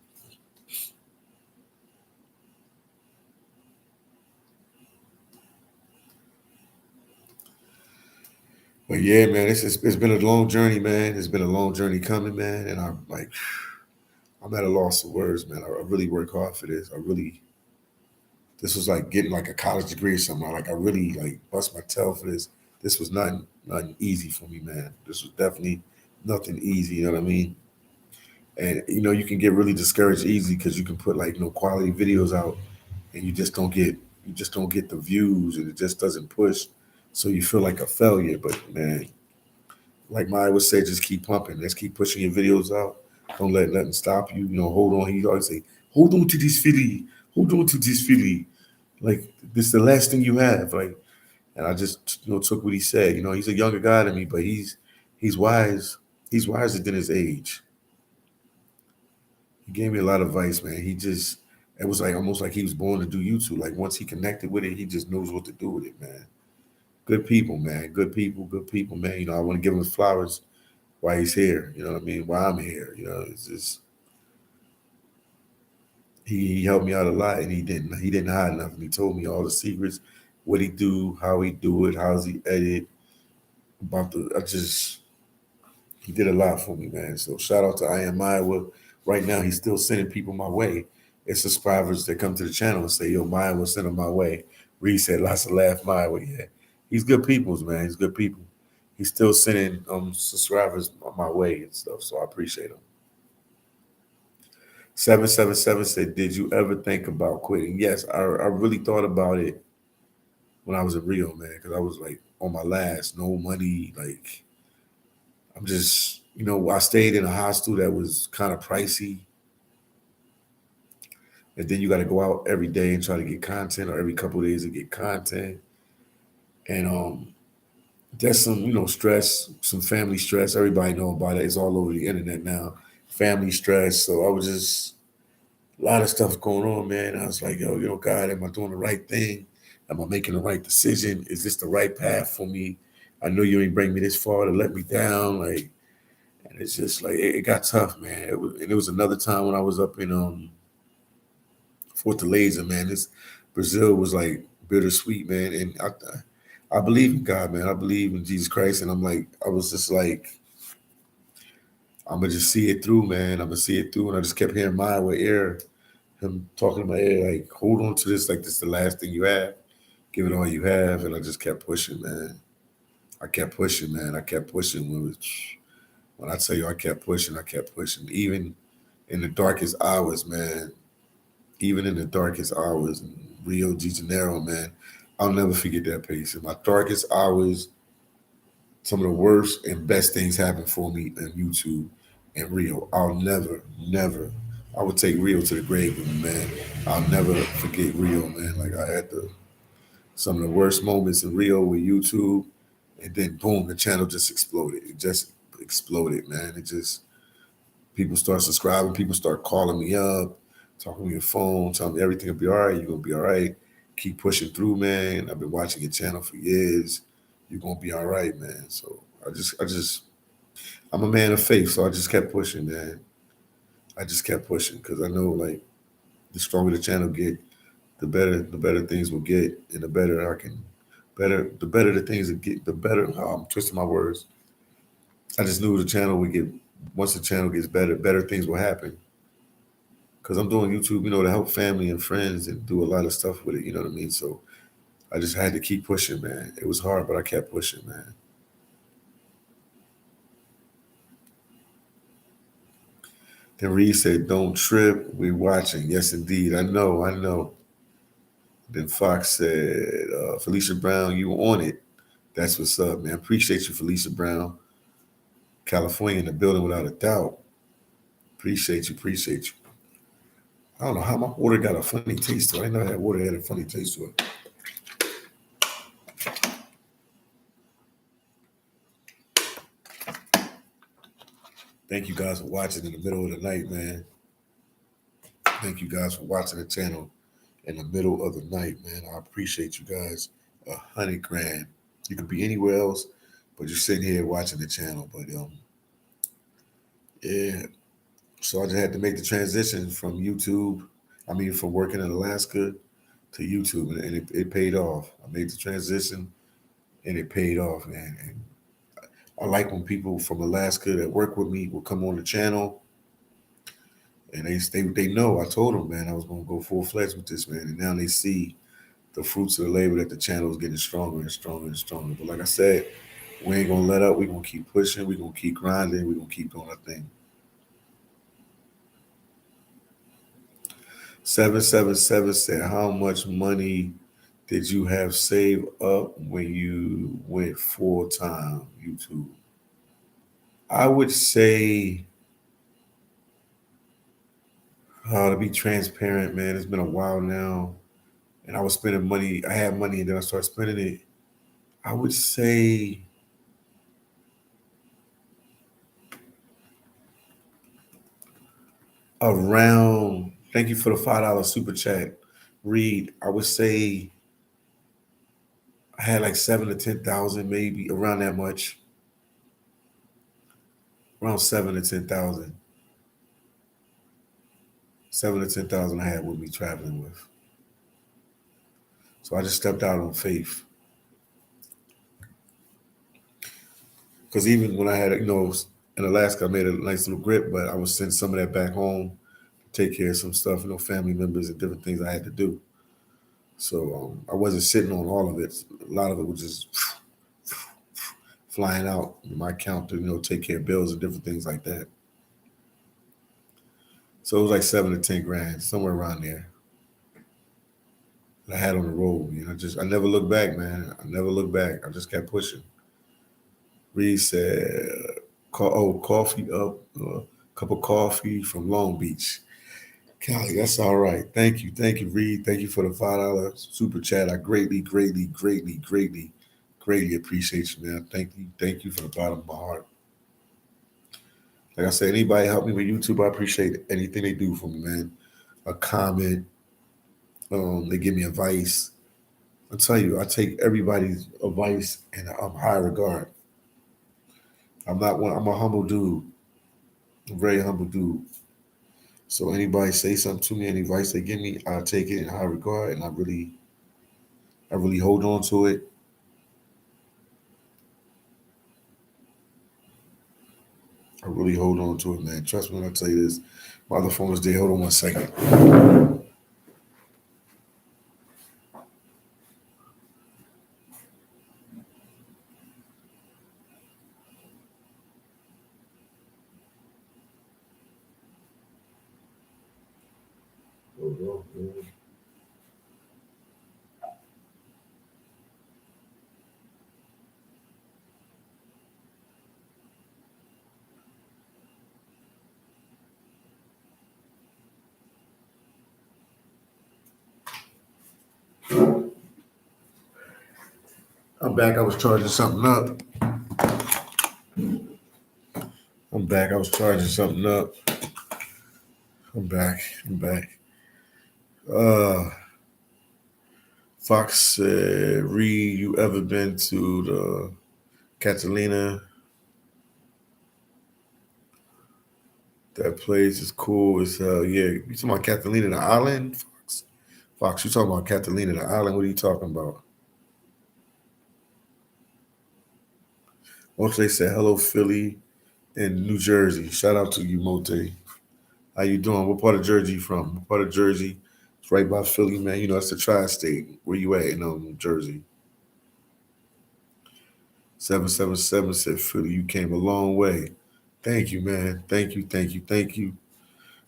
But yeah, man, it's been a long journey, man. It's been a long journey coming, man. And I'm at a loss of words, man. I really work hard for this. This was like getting like a college degree or something. Like I really like bust my tail for this. This was nothing easy for me, man. This was definitely nothing easy. You know what I mean? And you can get really discouraged easy because you can put like quality videos out, and you just don't get the views, and it just doesn't push. So you feel like a failure. But man, like Maya would say, just keep pumping. Let's keep pushing your videos out. Don't let nothing stop you. Hold on. He always say, hold on to this Philly. Hold on to this Philly. Like this is the last thing you have. Like, and I just took what he said. He's a younger guy than me, but he's wise. He's wiser than his age. He gave me a lot of advice, man. It was like almost like he was born to do YouTube. Like once he connected with it, he just knows what to do with it, man. Good people, man. Good people, man. I want to give him his flowers while he's here. You know what I mean? While I'm here, it's just he helped me out a lot, and he didn't hide nothing. He told me all the secrets, what he do, how he do it, how's he edit. About the, I just He did a lot for me, man. So shout out to I Am Iowa. Right now, he's still sending people my way. It's subscribers that come to the channel and say, "Yo, Iowa, send them my way." Reed said, "Lots of laugh, Iowa." Yeah, he's good people's man. He's good people. He's still sending subscribers my way and stuff. So I appreciate him. 777 said, "Did you ever think about quitting?" Yes, I really thought about it when I was in Rio, man, because I was like on my last, no money, like I'm just, I stayed in a hostel that was kind of pricey. And then you got to go out every day and try to get content, or every couple of days to get content. And there's some, stress, some family stress. Everybody know about it. It's all over the internet now. Family stress. So I was just, a lot of stuff going on, man. I was like, yo, God, am I doing the right thing? Am I making the right decision? Is this the right path for me? I know you ain't bring me this far to let me down. Like, and it's just like it got tough, man. It was another time when I was up in Fortaleza, man. This Brazil was like bittersweet, man. And I believe in God, man. I believe in Jesus Christ, and I was just like, I'm gonna just see it through, man. I'm gonna see it through, and I just kept hearing my with ear, him talking to my ear, like, hold on to this, like this is the last thing you have. Give it all you have, and I just kept pushing, man. I kept pushing, man. I kept pushing. When I tell you I kept pushing, I kept pushing. Even in the darkest hours, man. Even in the darkest hours in Rio de Janeiro, man. I'll never forget that place. In my darkest hours, some of the worst and best things happened for me on YouTube and Rio. I'll never. I would take Rio to the grave with me, man. I'll never forget Rio, man. Like I had some of the worst moments in Rio with YouTube, and then boom, the channel just exploded. It just exploded, man. It just people start subscribing, people start calling me up, talking on your phone, telling me everything will be all right. You're gonna be all right. Keep pushing through, man. I've been watching your channel for years. You're gonna be all right, man. So I'm a man of faith, so I just kept pushing, man. I just kept pushing because I know like the stronger the channel get, the better things will get, and the better I can, the better the things that get, the better. I'm twisting my words. I just knew the channel would get, once the channel gets better, better things will happen. Because I'm doing YouTube, to help family and friends and do a lot of stuff with it. You know what I mean? So I just had to keep pushing, man. It was hard, but I kept pushing, man. Then Reed said, "Don't trip. We're watching." Yes, indeed. I know. I know. Then Fox said, "Felicia Brown, you on it. That's what's up, man. Appreciate you, Felicia Brown. California in the building without a doubt. Appreciate you. Appreciate you. I don't know how my water got a funny taste to it. I didn't know that water had a funny taste to it. Thank you guys for watching in the middle of the night, man. Thank you guys for watching the channel in the middle of the night, man. I appreciate you guys. 100 grand. You could be anywhere else, but you're sitting here watching the channel. But yeah. So I just had to make the transition from YouTube. I mean, from working in Alaska to YouTube, and it paid off. I made the transition, and it paid off, man. And I like when people from Alaska that work with me will come on the channel, and they know. I told them, man, I was gonna go full fledged with this, man, and now they see the fruits of the labor, that the channel is getting stronger and stronger and stronger. But like I said, we ain't gonna let up. We're gonna keep pushing. We're gonna keep grinding. We're gonna keep doing our thing. 777 said, "How much money did you have saved up when you went full time YouTube?" I would say, to be transparent, man, it's been a while now, and I was spending money. I had money, and then I started spending it. I would say around. Thank you for the $5 super chat, Reed. I would say I had like 7 to 10 thousand, maybe around that much. Around 7 to 10 thousand. 7 to 10 thousand I had with me traveling with. So I just stepped out on faith. Because even when I had, in Alaska, I made a nice little grip, but I was sending some of that back home to take care of some stuff, family members and different things I had to do. So I wasn't sitting on all of it. A lot of it was just flying out in my account to, take care of bills and different things like that. So it was like 7 to 10 grand, somewhere around there. That I had on the road. I never looked back, man. I never looked back. I just kept pushing. Reed said, coffee up, cup of coffee from Long Beach. Cali, that's all right. Thank you. Thank you, Reed. Thank you for the $5 super chat. I greatly, greatly, greatly, greatly, greatly appreciate you, man. Thank you. Thank you from the bottom of my heart. Like I said, anybody help me with YouTube, I appreciate anything they do for me, man. A comment, they give me advice. I tell you, I take everybody's advice in high regard. I'm not one. I'm a humble dude. I'm a very humble dude. So anybody say something to me, any advice they give me, I take it in high regard, and I really hold on to it. I really hold on to it, man. Trust me when I tell you this. My other phone is there. Hold on 1 second. Hold on, man. I'm back. I was charging something up. I'm back. I was charging something up. I'm back. I'm back. Uh, Fox said, Reed, you ever been to the Catalina? That place is cool as hell. Yeah, you talking about Catalina, the island? Fox Fox, you talking about Catalina, the island? What are you talking about? Mote said, hello, Philly and New Jersey. Shout out to you, Mote. How you doing? What part of Jersey you from? What part of Jersey? It's right by Philly, man. You know, it's the tri-state. Where you at in Jersey? 777 said, Philly, you came a long way. Thank you, man. Thank you, thank you, thank you.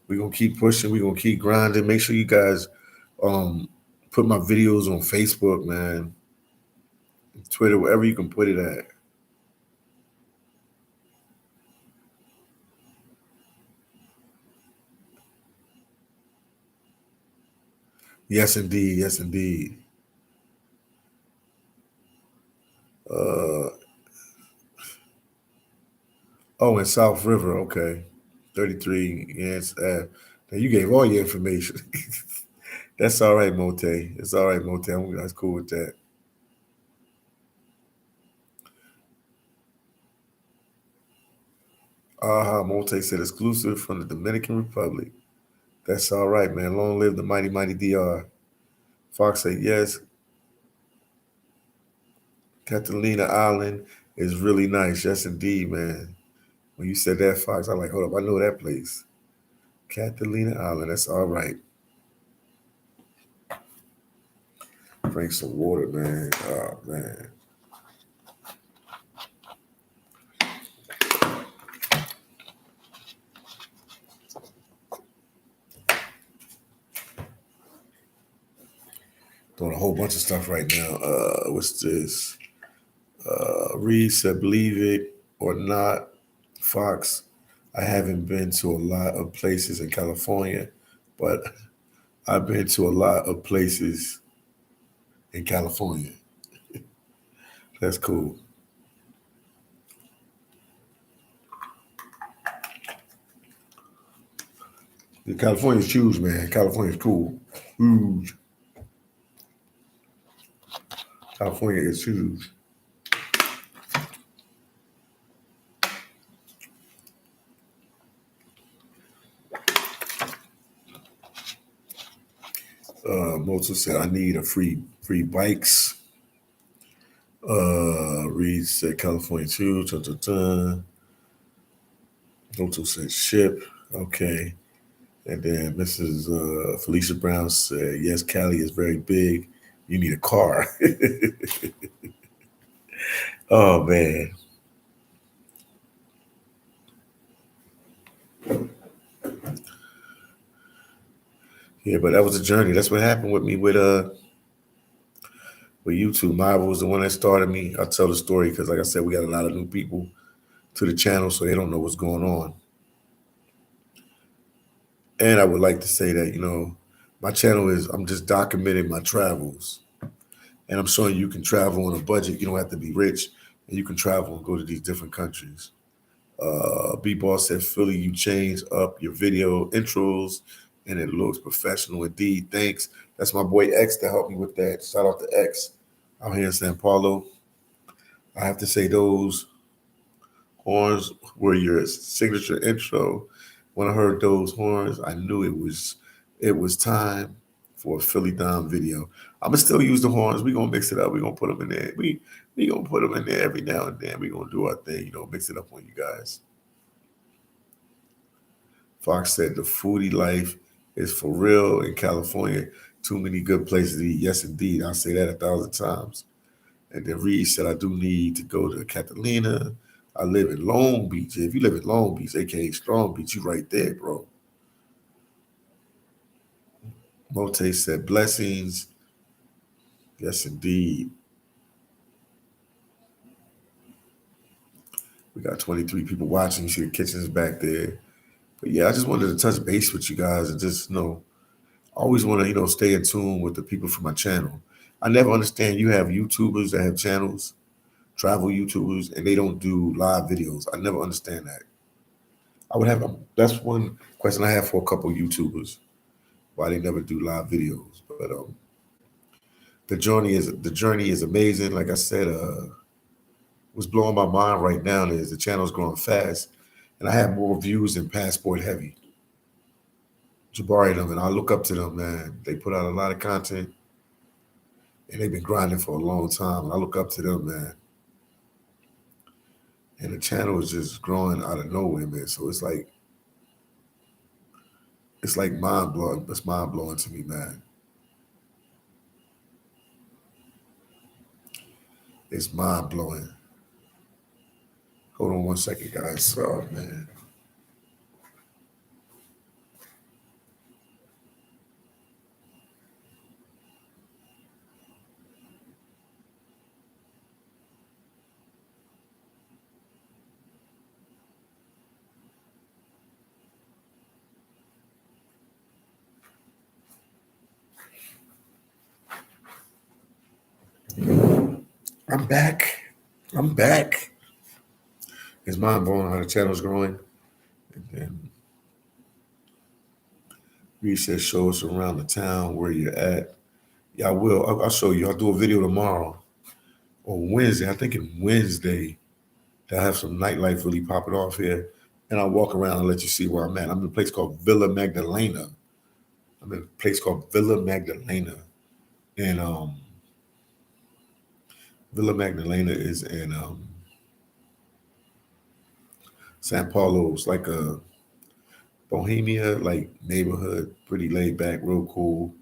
We're gonna keep pushing, we're gonna keep grinding. Make sure you guys um put my videos on Facebook, man. Twitter, wherever you can put it at. Yes, indeed. Yes, indeed. Uh, oh, in South River. Okay. 33. Yes. Now you gave all your information. That's all right, Mote. It's all right, Mote. That's cool with that. Mote said exclusive from the Dominican Republic. That's all right, man. Long live the mighty, mighty DR. Fox said, yes, Catalina Island is really nice. Yes, indeed, man. When you said that, Fox, I'm like, hold up, I know that place. Catalina Island. That's all right. Drink some water, man. Oh, man. Doing a whole bunch of stuff right now. What's this? Reed said, believe it or not, Fox, I haven't been to a lot of places in California, but I've been to a lot of places in California. That's cool. California's huge, man. California's cool. Huge. California is huge. Moses said, I need a free bikes. Reed said California too. Dun, dun, dun. Moto said ship. Okay. And then Mrs. Felicia Brown said, yes, Cali is very big. You need a car. Oh, man. Yeah, but that was a journey. That's what happened with me with YouTube. Marvel was the one that started me. I'll tell the story because, like I said, we got a lot of new people to the channel, so they don't know what's going on. And I would like to say that, my channel is, I'm just documenting my travels. And I'm showing you can travel on a budget. You don't have to be rich. And you can travel and go to these different countries. B-Boss said, Philly, you changed up your video intros and it looks professional indeed. Thanks. That's my boy X to help me with that. Shout out to X out here in San Paulo. I have to say those horns were your signature intro. When I heard those horns, I knew it was time for a Philly Dom video. I'm gonna still use the horns. We're gonna mix it up. We're gonna put them in there. We gonna put them in there every now and then. We're gonna do our thing, mix it up on you guys. Fox said the foodie life is for real in California. Too many good places to eat. Yes, indeed. I'll say that 1,000 times. And then Reed said, I do need to go to Catalina. I live in Long Beach. If you live in Long Beach, aka Strong Beach, you right there, bro. Mote said, blessings. Yes, indeed. We got 23 people watching. You see the kitchen's back there. But yeah, I just wanted to touch base with you guys and just, I always want to, stay in tune with the people from my channel. I never understand you have YouTubers that have channels, travel YouTubers, and they don't do live videos. I never understand that. That's one question I have for a couple YouTubers, why they never do live videos. But the journey is amazing. Like I said, what's blowing my mind right now is the channel's growing fast, and I have more views than Passport Heavy. Jabari and them, and I look up to them, man. They put out a lot of content, and they've been grinding for a long time. And I look up to them, man. And the channel is just growing out of nowhere, man. So it's like mind blowing. It's mind blowing to me, man. It's mind blowing. Hold on one second, guys. Oh man. I'm back. I'm back. It's mind blowing how the channel's growing. And then Reed says, show us around the town where you're at. Yeah, I will. I'll show you. I'll do a video tomorrow or Wednesday. I think in Wednesday, they'll have some nightlife really popping off here. And I'll walk around and let you see where I'm at. I'm in a place called Villa Magdalena. I'm in a place called Villa Magdalena. And Villa Magdalena is in San Paulo. It's like a Bohemia like neighborhood, pretty laid back, real cool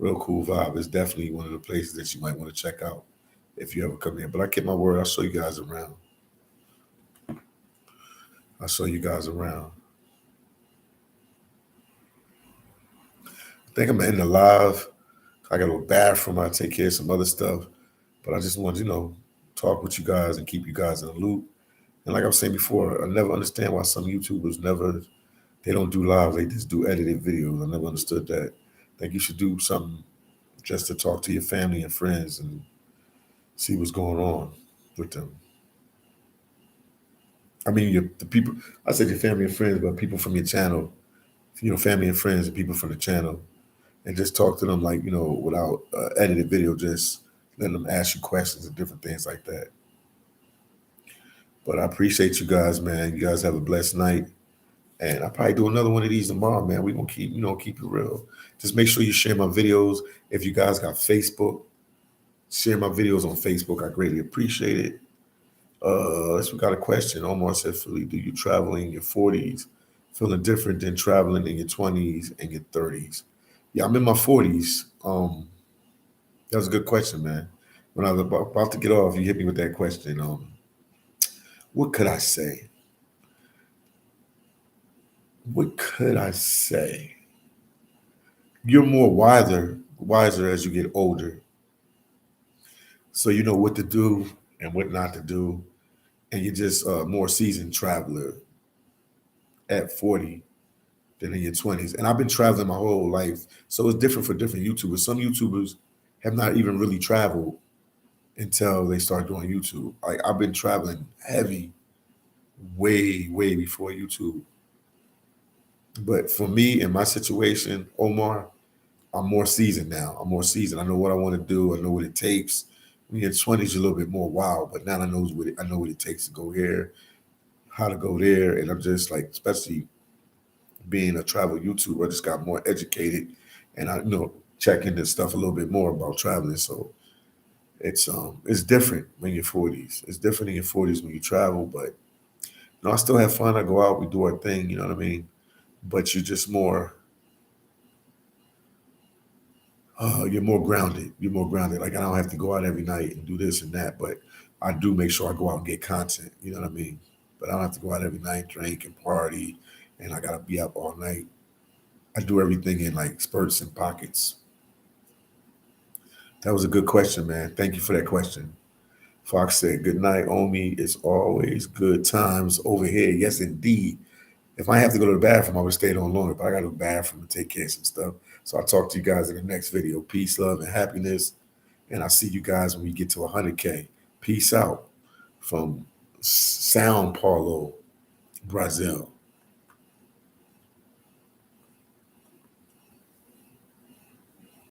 vibe. It's definitely one of the places that you might want to check out if you ever come here. But I keep my word, I'll show you guys around. I'll show you guys around. I think I'm gonna end the live. I got a little bathroom, I take care of some other stuff. But I just want to, talk with you guys and keep you guys in the loop. And like I was saying before, I never understand why some YouTubers they don't do live, they just do edited videos. I never understood that. I think you should do something just to talk to your family and friends and see what's going on with them. I mean, the people, I said your family and friends, but people from your channel, family and friends and people from the channel, and just talk to them like, without edited video, just letting them ask you questions and different things like that. But I appreciate you guys, man. You guys have a blessed night. And I'll probably do another one of these tomorrow, man. We're gonna keep it real. Just make sure you share my videos. If you guys got Facebook, share my videos on Facebook. I greatly appreciate it. We got a question. Omar said, Philly, do you travel in your 40s? Feeling different than traveling in your 20s and your 30s? Yeah, I'm in my 40s. That was a good question, man. When I was about to get off, you hit me with that question. What could I say? What could I say? You're more wiser as you get older. So you know what to do and what not to do. And you're just a more seasoned traveler at 40 than in your 20s. And I've been traveling my whole life. So it's different for different YouTubers. Some YouTubers have not even really traveled until they start doing YouTube. Like I've been traveling heavy way, way before YouTube. But for me, in my situation, Omar, I'm more seasoned now. I'm more seasoned. I know what I want to do. I know what it takes. When you're 20s, you're a little bit more wild, but now I know what it takes to go here, how to go there. And I'm just like, especially being a travel YouTuber, I just got more educated and I check into stuff a little bit more about traveling. So it's different when you're 40s. It's different in your 40s when you travel, but I still have fun. I go out, we do our thing, you know what I mean? But you're just more you're more grounded. You're more grounded. Like I don't have to go out every night and do this and that, but I do make sure I go out and get content. You know what I mean? But I don't have to go out every night, drink and party, and I gotta be up all night. I do everything in like spurts and pockets. That was a good question, man. Thank you for that question. Fox said, "Good night, Omi. It's always good times over here." Yes, indeed. If I have to go to the bathroom, I would stay on longer, but I got to go to the bathroom and take care of some stuff. So I'll talk to you guys in the next video. Peace, love, and happiness. And I'll see you guys when we get to 100K. Peace out from São Paulo, Brazil.